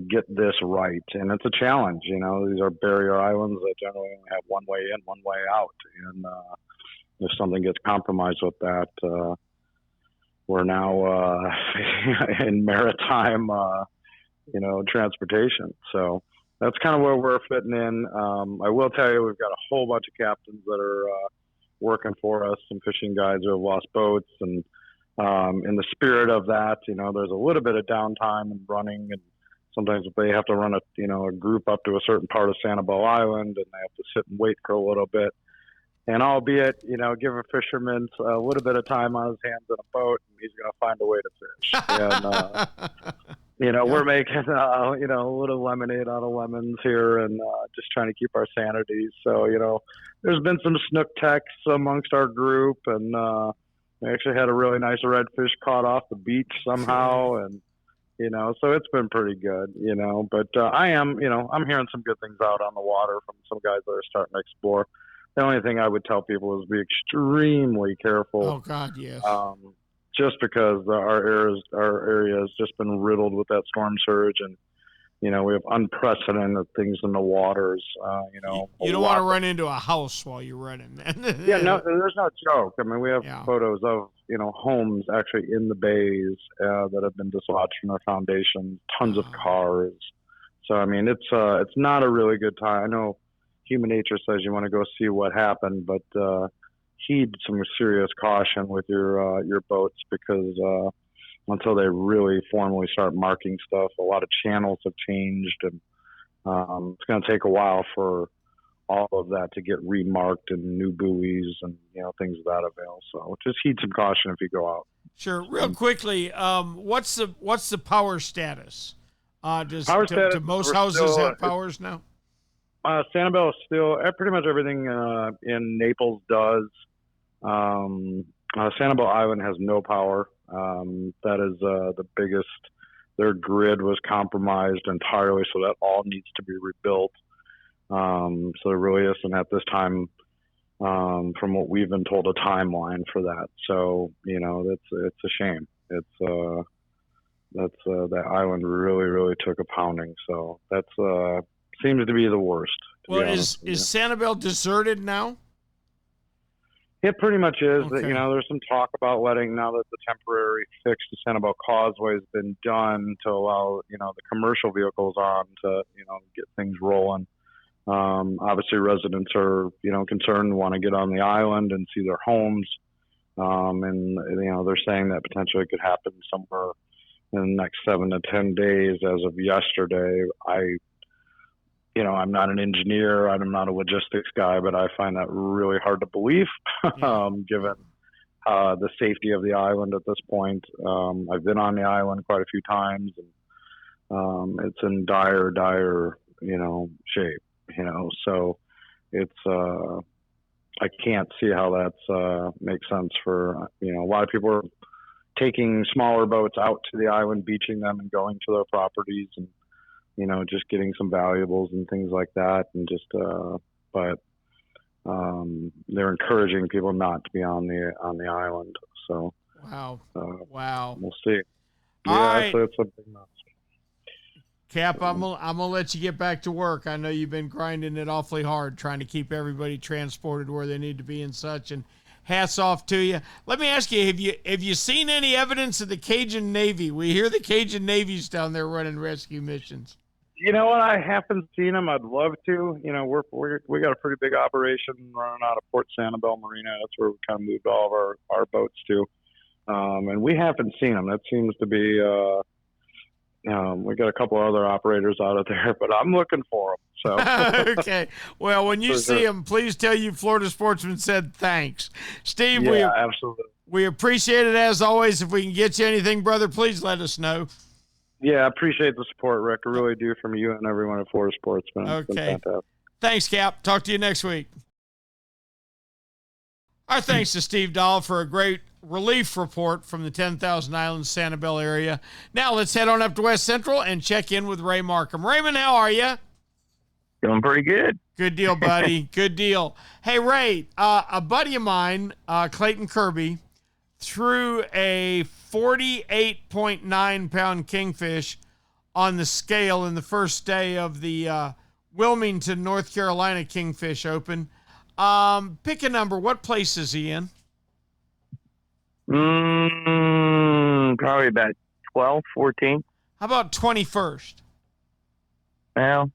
get this right, and it's a challenge. These are barrier islands that generally only have one way in, one way out, and if something gets compromised with that, we're now in maritime transportation. So that's kind of where we're fitting in. I will tell you, we've got a whole bunch of captains that are working for us, some fishing guides who have lost boats. And in the spirit of that, there's a little bit of downtime and running. And sometimes they have to run a group up to a certain part of Sanibel Island, and they have to sit and wait for a little bit. And albeit, give a fisherman a little bit of time on his hands in a boat, and he's going to find a way to fish. And, we're making, a little lemonade out of lemons here, and just trying to keep our sanity. So, there's been some snook texts amongst our group, and we actually had a really nice redfish caught off the beach somehow. And, so it's been pretty good, but I'm hearing some good things out on the water from some guys that are starting to explore. The only thing I would tell people is be extremely careful. Oh God, yes. Just because our area has just been riddled with that storm surge, and we have unprecedented things in the waters. You don't want to run into a house while you're running. Yeah, no, there's no joke. I mean, we have photos of homes actually in the bays that have been dislodged from their foundations. Tons of cars. So I mean, it's not a really good time. I know human nature says you want to go see what happened, but heed some serious caution with your boats, because until they really formally start marking stuff, a lot of channels have changed, and it's going to take a while for all of that to get remarked and new buoys and things of that avail. So just heed some caution if you go out. Sure. Real quickly, what's the power status? Do most houses have powers now? Sanibel is still pretty much everything in Naples does. Sanibel Island has no power. That is the biggest. Their grid was compromised entirely, so that all needs to be rebuilt. So there really isn't at this time, from what we've been told, a timeline for that. So it's a shame. It's that island really took a pounding. So that's seems to be the worst. Well, is Sanibel deserted now? It pretty much is. Okay. There's some talk about letting, now that the temporary fix to Sanibel Causeway has been done, to allow the commercial vehicles on to get things rolling. Obviously, residents are concerned, want to get on the island and see their homes, and they're saying that potentially it could happen somewhere in the next 7 to 10 days. As of yesterday, I'm not an engineer, I'm not a logistics guy, but I find that really hard to believe, given the safety of the island at this point. I've been on the island quite a few times, and it's in dire, shape, so it's, I can't see how that's makes sense for, a lot of people are taking smaller boats out to the island, beaching them and going to their properties and, just getting some valuables and things like that. And just, but they're encouraging people not to be on the island. So, wow. We'll see. All right. So it's something else. Cap, I'm gonna let you get back to work. I know you've been grinding it awfully hard, trying to keep everybody transported where they need to be and such. And hats off to you. Let me ask you: have you seen any evidence of the Cajun Navy? We hear the Cajun Navy's down there running rescue missions. You know what? I haven't seen them. I'd love to. We got a pretty big operation running out of Port Sanibel Marina. That's where we kind of moved all of our boats to, and we haven't seen them. That seems to be. We got a couple other operators out of there, but I'm looking for them. So okay. Well, when you see them, please tell you Florida Sportsman said thanks, Steve. Yeah, absolutely. We appreciate it as always. If we can get you anything, brother, please let us know. Yeah, I appreciate the support, Rick. I really do, from you and everyone at Florida Sportsman. Okay. Thanks, Cap. Talk to you next week. Our thanks to Steve Dahl for a great relief report from the 10,000 Islands Sanibel area. Now let's head on up to West Central and check in with Ray Markham. Raymond, how are you? Doing pretty good. Good deal, buddy. Good deal. Hey, Ray, a buddy of mine, Clayton Kirby, threw a 48.9-pound kingfish on the scale in the first day of the Wilmington, North Carolina Kingfish Open. Pick a number. What place is he in? Probably about 12, 14. How about 21st? Well,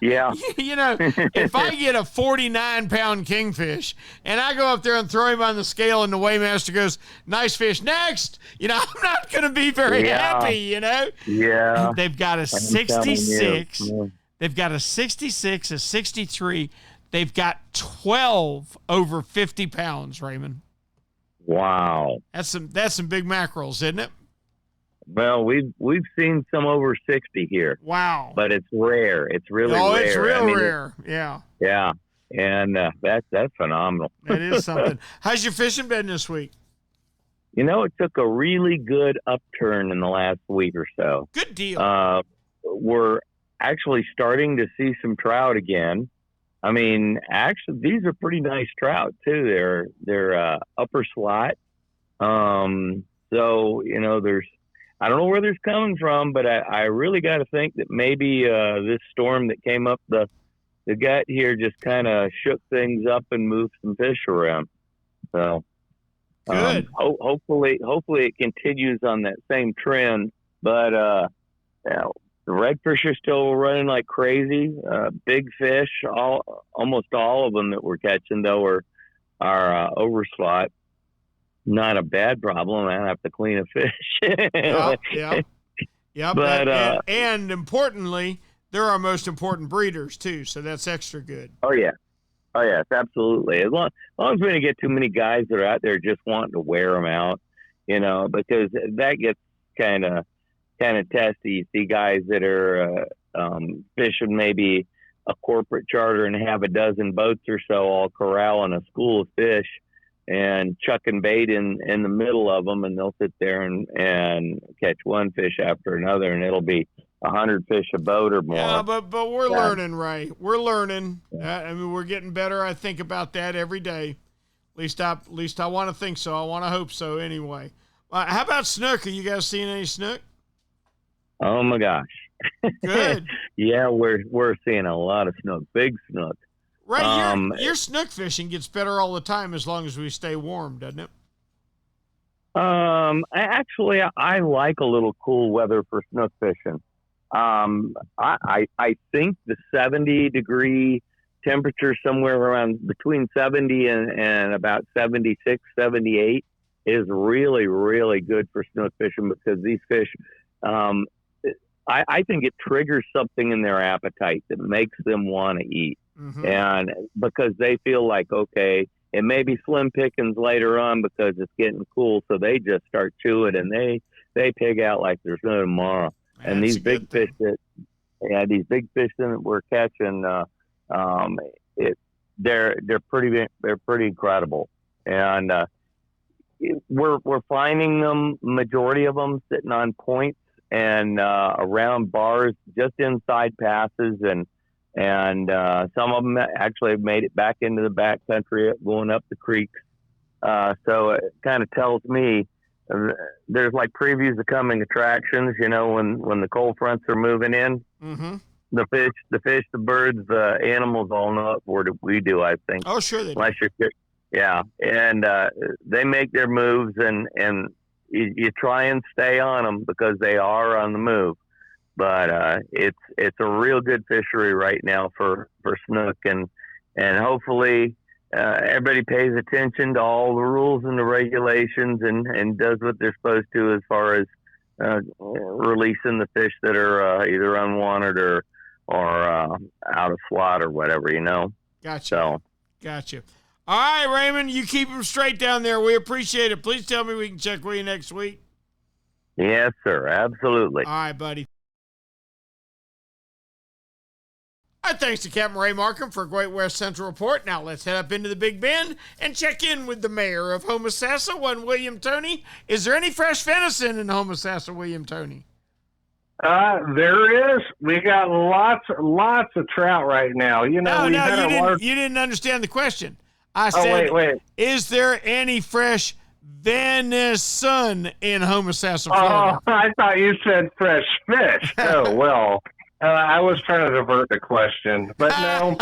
yeah. If I get a 49-pound kingfish and I go up there and throw him on the scale and the weighmaster goes, nice fish, next, I'm not going to be very happy, Yeah. They've got a 66. They've got a 66, a 63. They've got 12 over 50 pounds, Raymond. Wow. That's some big mackerels, isn't it? Well, we've seen some over 60 here. Wow. But it's rare. It's really rare. Oh, it's real rare. Yeah. Yeah. And that's phenomenal. That is something. How's your fishing been this week? It took a really good upturn in the last week or so. Good deal. We're actually starting to see some trout again. I mean, actually, these are pretty nice trout too. They're upper slot. So there's, I don't know where there's coming from, but I really got to think that maybe this storm that came up the gut here just kind of shook things up and moved some fish around. So good. Hopefully it continues on that same trend. But the redfish are still running like crazy. Big fish, almost all of them that we're catching though are overslot. Not a bad problem. I have to clean a fish. Yeah. But and importantly, they're our most important breeders too, so that's extra good. Oh yes, absolutely. As long as we don't get too many guys that are out there just wanting to wear them out, because that gets kind of testy. You see guys that are fishing maybe a corporate charter and have a dozen boats or so all corralling a school of fish and chucking bait in the middle of them, and they'll sit there and catch one fish after another, and it'll be 100 fish a boat or more. Yeah, but we're learning, Ray. We're learning. We're getting better. I think about that every day. At least I want to think so. I want to hope so. Anyway, how about snook? Are you guys seeing any snook? Oh my gosh! Good. Yeah, we're seeing a lot of snook, big snook. Right, your snook fishing gets better all the time as long as we stay warm, doesn't it? I like a little cool weather for snook fishing. I think the 70-degree temperature somewhere around between 70 and about 76, 78 is really, really good for snook fishing because these fish, I think it triggers something in their appetite that makes them want to eat. Mm-hmm. And because they feel like, okay, it may be slim pickings later on because it's getting cool. So they just start chewing and they pig out like there's no tomorrow. And these big fish that we're catching, they're pretty incredible. And we're finding them, majority of them sitting on points and around bars, just inside passes, and some of them actually have made it back into the back country, going up the creeks. So it kind of tells me there's like previews of coming attractions. You know, when the cold fronts are moving in, mm-hmm. the fish, the birds, the animals all know it more than we do, I think. Oh, sure they do. Unless you're, yeah, and they make their moves, and you try and stay on them because they are on the move. But it's a real good fishery right now for snook, and hopefully everybody pays attention to all the rules and the regulations and does what they're supposed to as far as releasing the fish that are either unwanted or out of slot or whatever, you know. Gotcha. So. Gotcha. All right, Raymond, you keep them straight down there. We appreciate it. Please tell me we can check with you next week. Yes, sir. Absolutely. All right, buddy. All right, thanks to Captain Ray Markham for a great West Central report. Now let's head up into the Big Bend and check in with the mayor of Homosassa, one William Toney. Is there any fresh venison in Homosassa, William Toney? There is. We got lots of trout right now. You know, you didn't understand the question. I said, wait. Is there any fresh venison in Homosassa, Florida? Oh, I thought you said fresh fish. Oh, well, I was trying to divert the question, but no,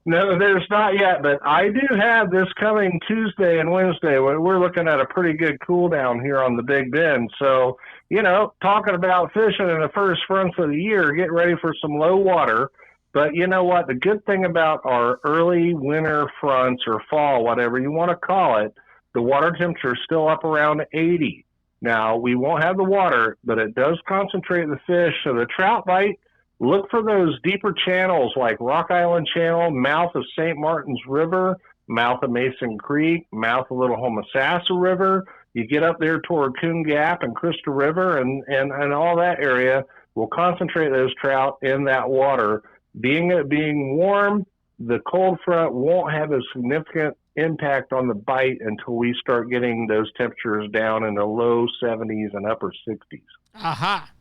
no, there's not yet. But I do have this coming Tuesday and Wednesday. We're looking at a pretty good cool down here on the Big Bend. So, you know, talking about fishing in the first fronts of the year, get ready for some low water. But you know what? The good thing about our early winter fronts or fall, whatever you want to call it, the water temperature is still up around 80. Now, we won't have the water, but it does concentrate the fish. So the trout bite, look for those deeper channels like Rock Island Channel, mouth of St. Martin's River, mouth of Mason Creek, mouth of Little Homosassa River. You get up there toward Coon Gap and Crystal River and all that area will concentrate those trout in that water. Being warm, the cold front won't have a significant impact on the bite until we start getting those temperatures down in the low 70s and upper 60s. Aha.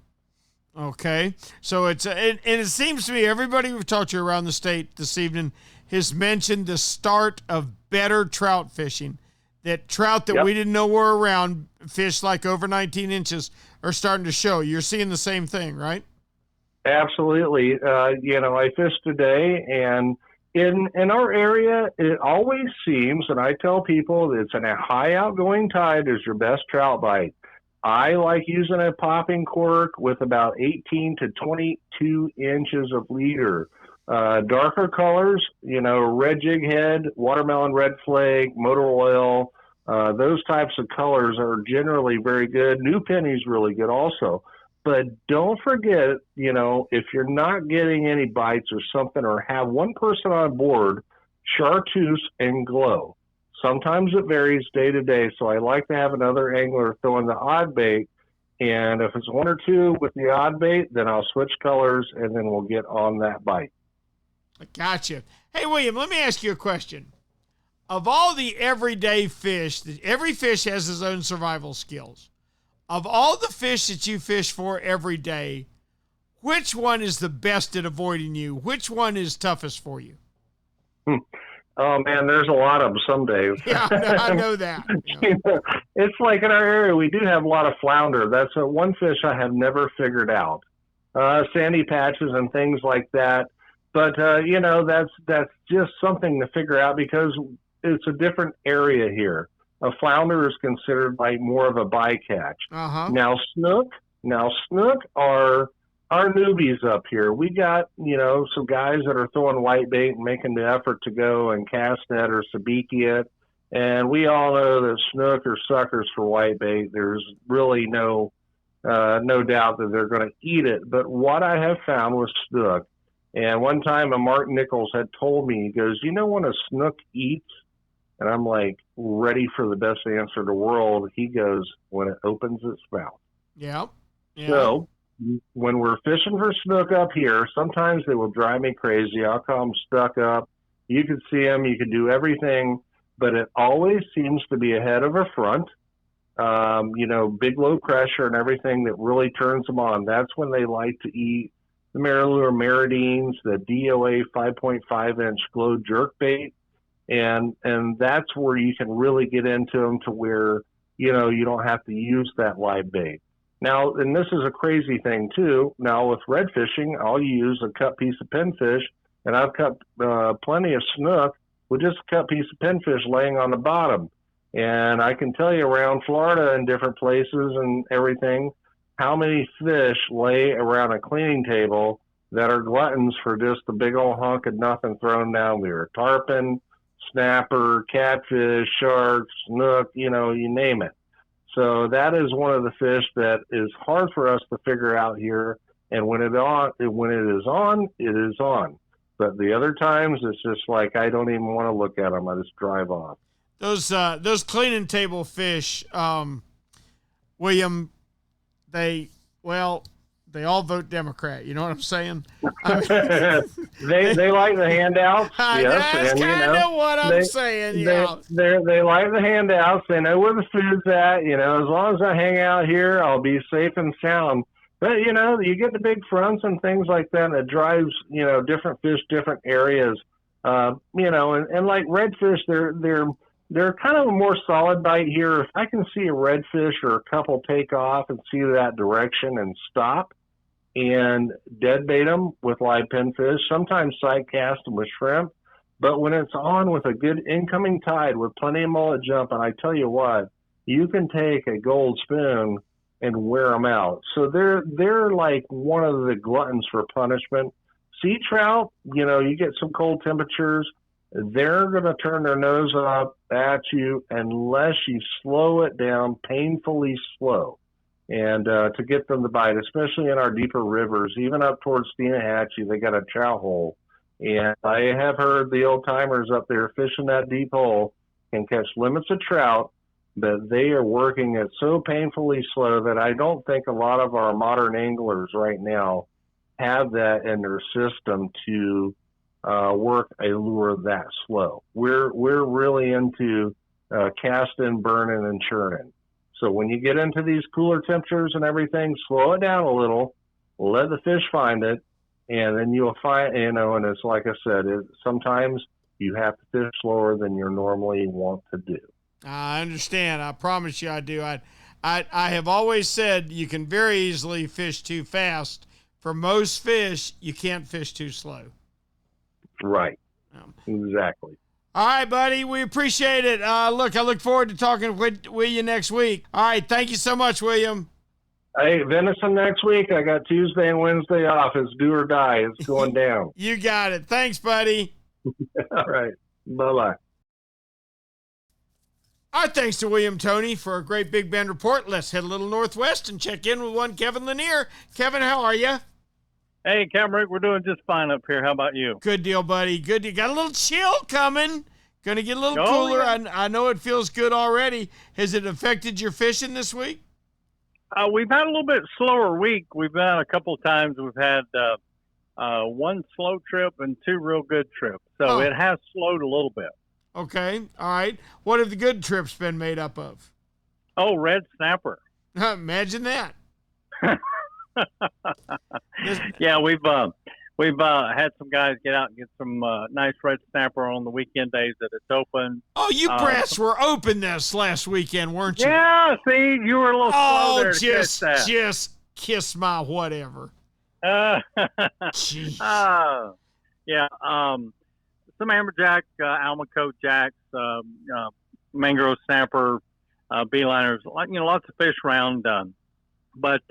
Okay. So it seems to me everybody we've talked to around the state this evening has mentioned the start of better trout fishing. That trout that we didn't know were around, fish like over 19 inches, are starting to show. You're seeing the same thing, right? Absolutely. You know, I fished today, and in our area, it always seems, and I tell people, it's in a high outgoing tide is your best trout bite. I like using a popping cork with about 18 to 22 inches of leader. Darker colors, you know, red jig head, watermelon red flake, motor oil, those types of colors are generally very good. New penny's really good also. But don't forget, you know, if you're not getting any bites or something, or have one person on board, chartreuse and glow. Sometimes it varies day to day, so I like to have another angler throw in the odd bait. And if it's one or two with the odd bait, then I'll switch colors, and then we'll get on that bite. Gotcha. Hey, William, let me ask you a question. Of all the everyday fish, every fish has his own survival skills. Of all the fish that you fish for every day, which one is the best at avoiding you? Which one is toughest for you? Oh, man, there's a lot of them some days. Yeah, I know that. Yeah. You know, it's like in our area, we do have a lot of flounder. That's one fish I have never figured out. Sandy patches and things like that. But, you know, that's just something to figure out because it's a different area here. A flounder is considered like more of a bycatch. Uh-huh. Now snook are our newbies up here. We got, you know, some guys that are throwing white bait and making the effort to go and cast net or sabiki it. And we all know that snook are suckers for white bait. There's really no doubt that they're going to eat it. But what I have found with snook And one time, a Mark Nichols had told me, he goes, you know when a snook eats? And I'm like, ready for the best answer in the world. He goes, when it opens its mouth. Yeah. So when we're fishing for snook up here, sometimes they will drive me crazy. I'll call them stuck up. You can see them. You can do everything. But it always seems to be ahead of a front. Big low pressure and everything that really turns them on. That's when they like to eat the Marilure Meridines, the D.O.A 5.5-inch glow jerk bait. And that's where you can really get into them to where, you don't have to use that live bait. Now, and this is a crazy thing too. Now with red fishing, I'll use a cut piece of pinfish, and I've cut plenty of snook with just a cut piece of pinfish laying on the bottom. And I can tell you around Florida and different places and everything, how many fish lay around a cleaning table that are gluttons for just a big old hunk of nothing thrown down there. Tarpon, snapper, catfish, sharks, snook, you name it. So that is one of the fish that is hard for us to figure out here. And when it is on, it is on. But the other times, it's just like I don't even want to look at them. I just drive off. Those cleaning table fish, William, they all vote Democrat. You know what I'm saying? They like the handouts. Yes, that's kind of what I'm saying. Yeah. They like the handouts. They know where the food's at. As long as I hang out here, I'll be safe and sound. But you get the big fronts and things like that. And it drives different fish, different areas. And like redfish, they're kind of a more solid bite here. If I can see a redfish or a couple take off and see that direction and stop and dead bait them with live pinfish, sometimes side cast them with shrimp. But when it's on with a good incoming tide with plenty of mullet jump, and I tell you what, you can take a gold spoon and wear them out. So they're like one of the gluttons for punishment. Sea trout, you get some cold temperatures, they're going to turn their nose up at you unless you slow it down painfully slow. And to get them to bite, especially in our deeper rivers, even up towards Steenahatchee, they got a trout hole. And I have heard the old timers up there fishing that deep hole can catch limits of trout, but they are working it so painfully slow that I don't think a lot of our modern anglers right now have that in their system to work a lure that slow. We're really into casting, burning, and churning. So when you get into these cooler temperatures and everything, slow it down a little, let the fish find it, and then you'll find, and it's like I said, sometimes you have to fish slower than you normally want to do. I understand. I promise you I do. I have always said you can very easily fish too fast. For most fish, you can't fish too slow. Right. Exactly. All right, buddy. We appreciate it. I look forward to talking with you next week. All right. Thank you so much, William. Hey, venison next week. I got Tuesday and Wednesday off. It's do or die. It's going down. You got it. Thanks, buddy. All right. Bye-bye. Our thanks to William Toney for a great Big Bend report. Let's head a little northwest and check in with one Kevin Lanier. Kevin, how are you? Hey, Rick, we're doing just fine up here. How about you? Good deal, buddy. Good. You got a little chill coming. Going to get a little cooler. Yeah. I know it feels good already. Has it affected your fishing this week? We've had a little bit slower week. We've been a couple of times. We've had one slow trip and two real good trips. So it has slowed a little bit. Okay. All right. What have the good trips been made up of? Oh, red snapper. Imagine that. Yeah, we've had some guys get out and get some nice red snapper on the weekend days that it's open. Oh, you brats were open this last weekend, weren't you? Yeah, see, you were a little slow there to just catch that. Just kiss my whatever. Jeez. Yeah, some amberjack, Almaco jacks, mangrove snapper, beeliners, lots of fish around. But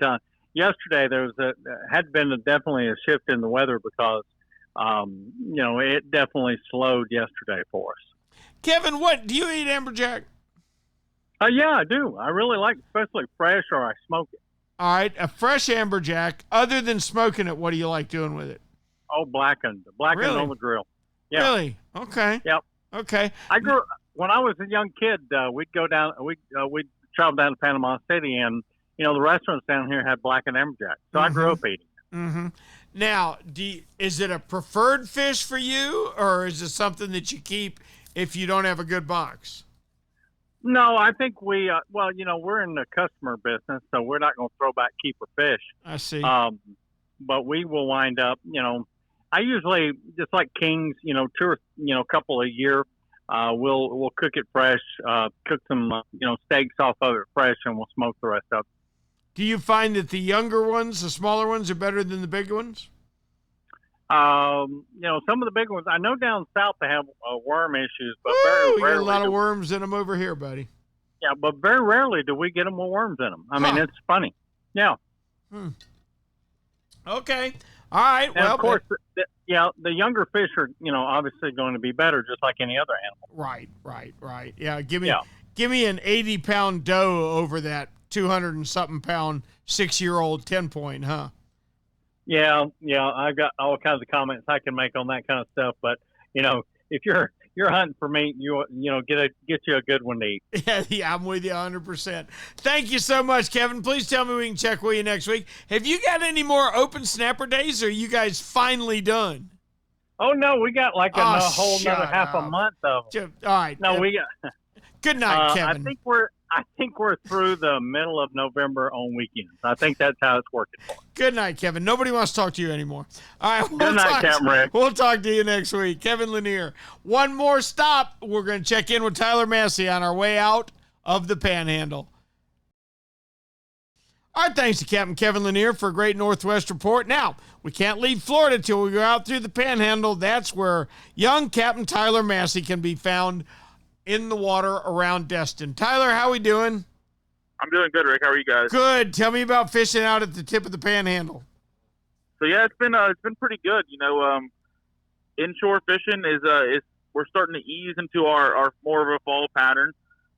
yesterday there was had been definitely a shift in the weather because, it definitely slowed yesterday for us. Kevin, what do you eat amberjack? Yeah, I do. I really like, especially fresh or I smoke it. All right, a fresh amberjack. Other than smoking it, what do you like doing with it? Oh, blackened Really? on the grill. Yeah. Really? Okay. Yep. Okay. When I was a young kid, we'd go down, we'd travel down to Panama City, and the restaurants down here had blackened amberjack. So I grew up eating it. Mm-hmm. Now, is it a preferred fish for you, or is it something that you keep if you don't have a good box? No, I think we're in the customer business, so we're not going to throw back keeper fish. I see. But we will wind up, I usually, just like kings, a couple a year, we'll cook it fresh, cook some, steaks off of it fresh, and we'll smoke the rest of it. Do you find that the younger ones, the smaller ones, are better than the big ones? Some of the big ones, I know down south they have worm issues, but we got a lot of worms in them over here, buddy. Yeah, but very rarely do we get them with worms in them. I mean, it's funny. Yeah. Okay. All right. And well, of course, the younger fish are, obviously going to be better, just like any other animal. Right. Yeah. Give me an 80-pound doe over that 200 and something pound 6-year-old 10-point, huh? Yeah. I've got all kinds of comments I can make on that kind of stuff, but if you're hunting for meat, get you a good one to eat. Yeah, I'm with you 100%. Thank you so much, Kevin. Please tell me we can check with you next week. Have you got any more open snapper days, or are you guys finally done? Oh no, we got like a whole another half a month of them. All right. No, we got. Good night, Kevin. I think we're through the middle of November on weekends. I think that's how it's working for us. Good night, Kevin. Nobody wants to talk to you anymore. All right. Good night, Captain Rick. We'll talk to you next week. Kevin Lanier. One more stop. We're going to check in with Tyler Massey on our way out of the Panhandle. All right, thanks to Captain Kevin Lanier for a great Northwest report. Now, we can't leave Florida till we go out through the Panhandle. That's where young Captain Tyler Massey can be found in the water around Destin. Tyler, how we doing? I'm doing good, Rick. How are you guys? Good. Tell me about fishing out at the tip of the Panhandle. So yeah, it's been pretty good. Inshore fishing is we're starting to ease into our more of a fall pattern.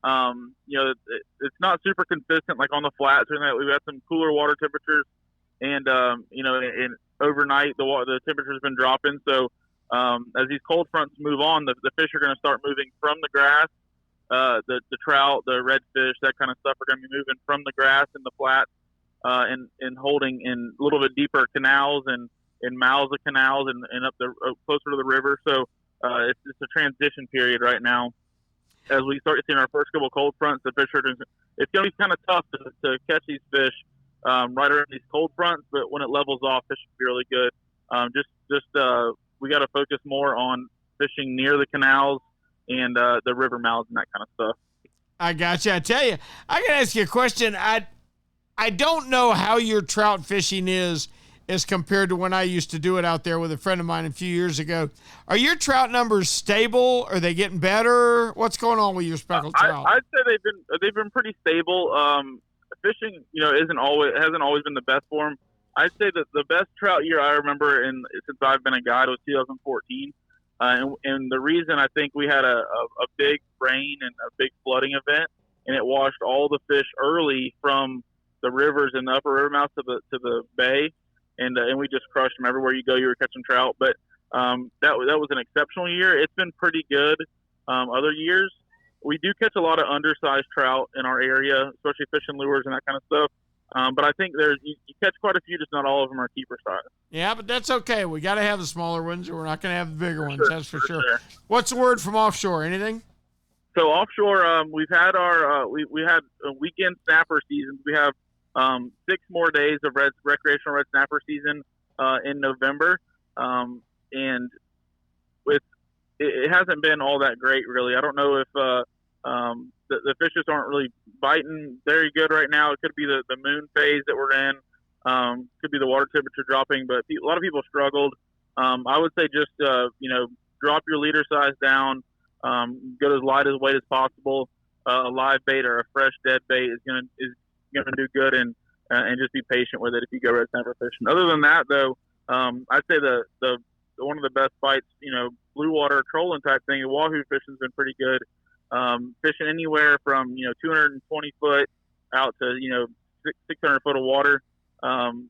It's not super consistent like on the flats or anything. We've got some cooler water temperatures, and and overnight the temperature's been dropping. So as these cold fronts move on, the fish are going to start moving from the grass. The trout, the redfish, that kind of stuff are going to be moving from the grass and the flats and holding in a little bit deeper canals and mouths of canals and up closer to the river. So it's a transition period right now. As we start seeing our first couple of cold fronts, it's going to be kind of tough to catch these fish right around these cold fronts. But when it levels off, fish should be really good. We got to focus more on fishing near the canals and the river mouths and that kind of stuff. I got you. I tell you, I got to ask you a question. I don't know how your trout fishing is as compared to when I used to do it out there with a friend of mine a few years ago. Are your trout numbers stable? Are they getting better? What's going on with your speckled trout? I'd say they've been pretty stable. Fishing, hasn't always been the best for them. I'd say that the best trout year I remember since I've been a guide was 2014. And the reason I think we had a big rain and a big flooding event, and it washed all the fish early from the rivers and the upper river mouth to the bay, and we just crushed them everywhere you go. You were catching trout, but that was an exceptional year. It's been pretty good. Other years, we do catch a lot of undersized trout in our area, especially fishing lures and that kind of stuff. But I think you catch quite a few, just not all of them are keeper size. Yeah, but that's okay. We got to have the smaller ones, or we're not going to have the bigger ones. That's for sure. What's the word from offshore? Anything? So offshore, we've had our we had a weekend snapper season. We have 6 more days of recreational red snapper season in November, and it hasn't been all that great, really. I don't know if the fish just aren't really biting very good right now. It could be the moon phase that we're in. Could be the water temperature dropping, but a lot of people struggled. I would say just drop your leader size down, go to as light as weight as possible. A live bait or a fresh dead bait is gonna do good, and just be patient with it if you go red snapper fishing. Other than that, though, I'd say the one of the best bites, blue water trolling type thing. Wahoo fishing's been pretty good. Fishing anywhere from 220 foot out to 600 foot of water.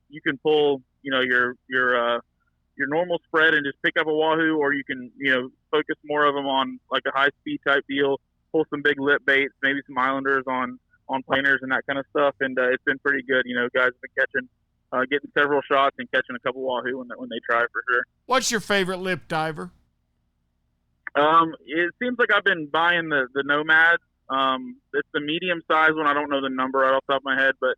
You can pull your normal spread and just pick up a wahoo, or you can, focus more of them on like a high speed type deal, pull some big lip baits, maybe some islanders on planers and that kind of stuff. And it's been pretty good. Guys have been getting several shots and catching a couple wahoo when they try, for sure. What's your favorite lip diver? It seems like I've been buying the Nomad. It's the medium size one. I don't know the number right off the top of my head, but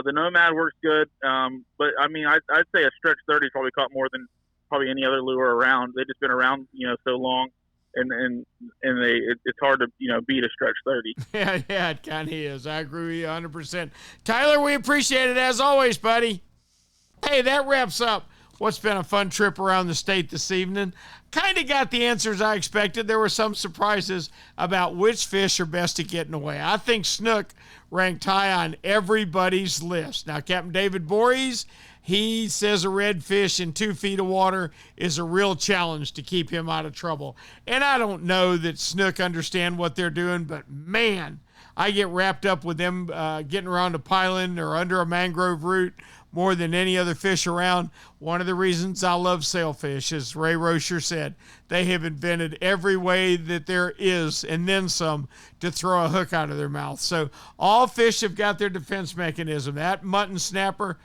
the Nomad works good. But I mean, I'd say a stretch 30 probably caught more than probably any other lure around. They've just been around, so long, and it's hard to beat a stretch 30. Yeah, it kind of is. I agree with you 100%. Tyler, we appreciate it as always, buddy. Hey, that wraps up what's been a fun trip around the state this evening. Kind of got the answers I expected. There were some surprises about which fish are best at getting away. I think snook ranked high on everybody's list. Now, Captain David Voorhees, he says a redfish in 2 feet of water is a real challenge to keep him out of trouble. And I don't know that snook understand what they're doing, but man, I get wrapped up with them getting around a pylon or under a mangrove root more than any other fish around. One of the reasons I love sailfish, as Ray Rocher said, they have invented every way that there is, and then some, to throw a hook out of their mouth. So all fish have got their defense mechanism. That mutton snapper,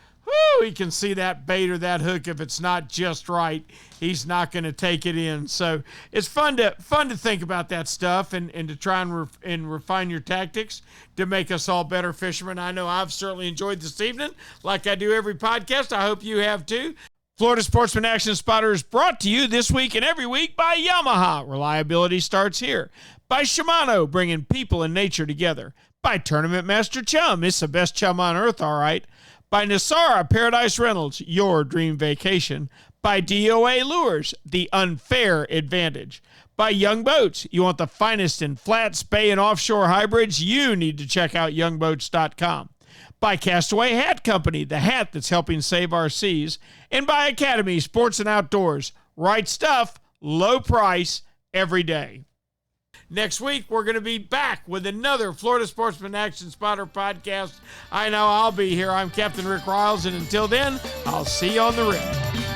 he can see that bait or that hook. If it's not just right, he's not going to take it in. So it's fun to think about that stuff and to try and refine your tactics to make us all better fishermen. I know I've certainly enjoyed this evening, like I do every podcast. I hope you have too. Florida Sportsman Action Spotter is brought to you this week and every week by Yamaha. Reliability starts here. By Shimano, bringing people and nature together. By Tournament Master Chum. It's the best chum on earth, all right. By Nosara Paradise Rentals, your dream vacation. By D.O.A. Lures, the unfair advantage. By Young Boats, you want the finest in flats, bay, and offshore hybrids, you need to check out youngboats.com. By Castaway Hat Co, the hat that's helping save our seas. And by Academy Sports and Outdoors, right stuff, low price, every day. Next week, we're going to be back with another Florida Sportsman Action Spotter podcast. I know I'll be here. I'm Captain Rick Riles, and until then, I'll see you on the rip.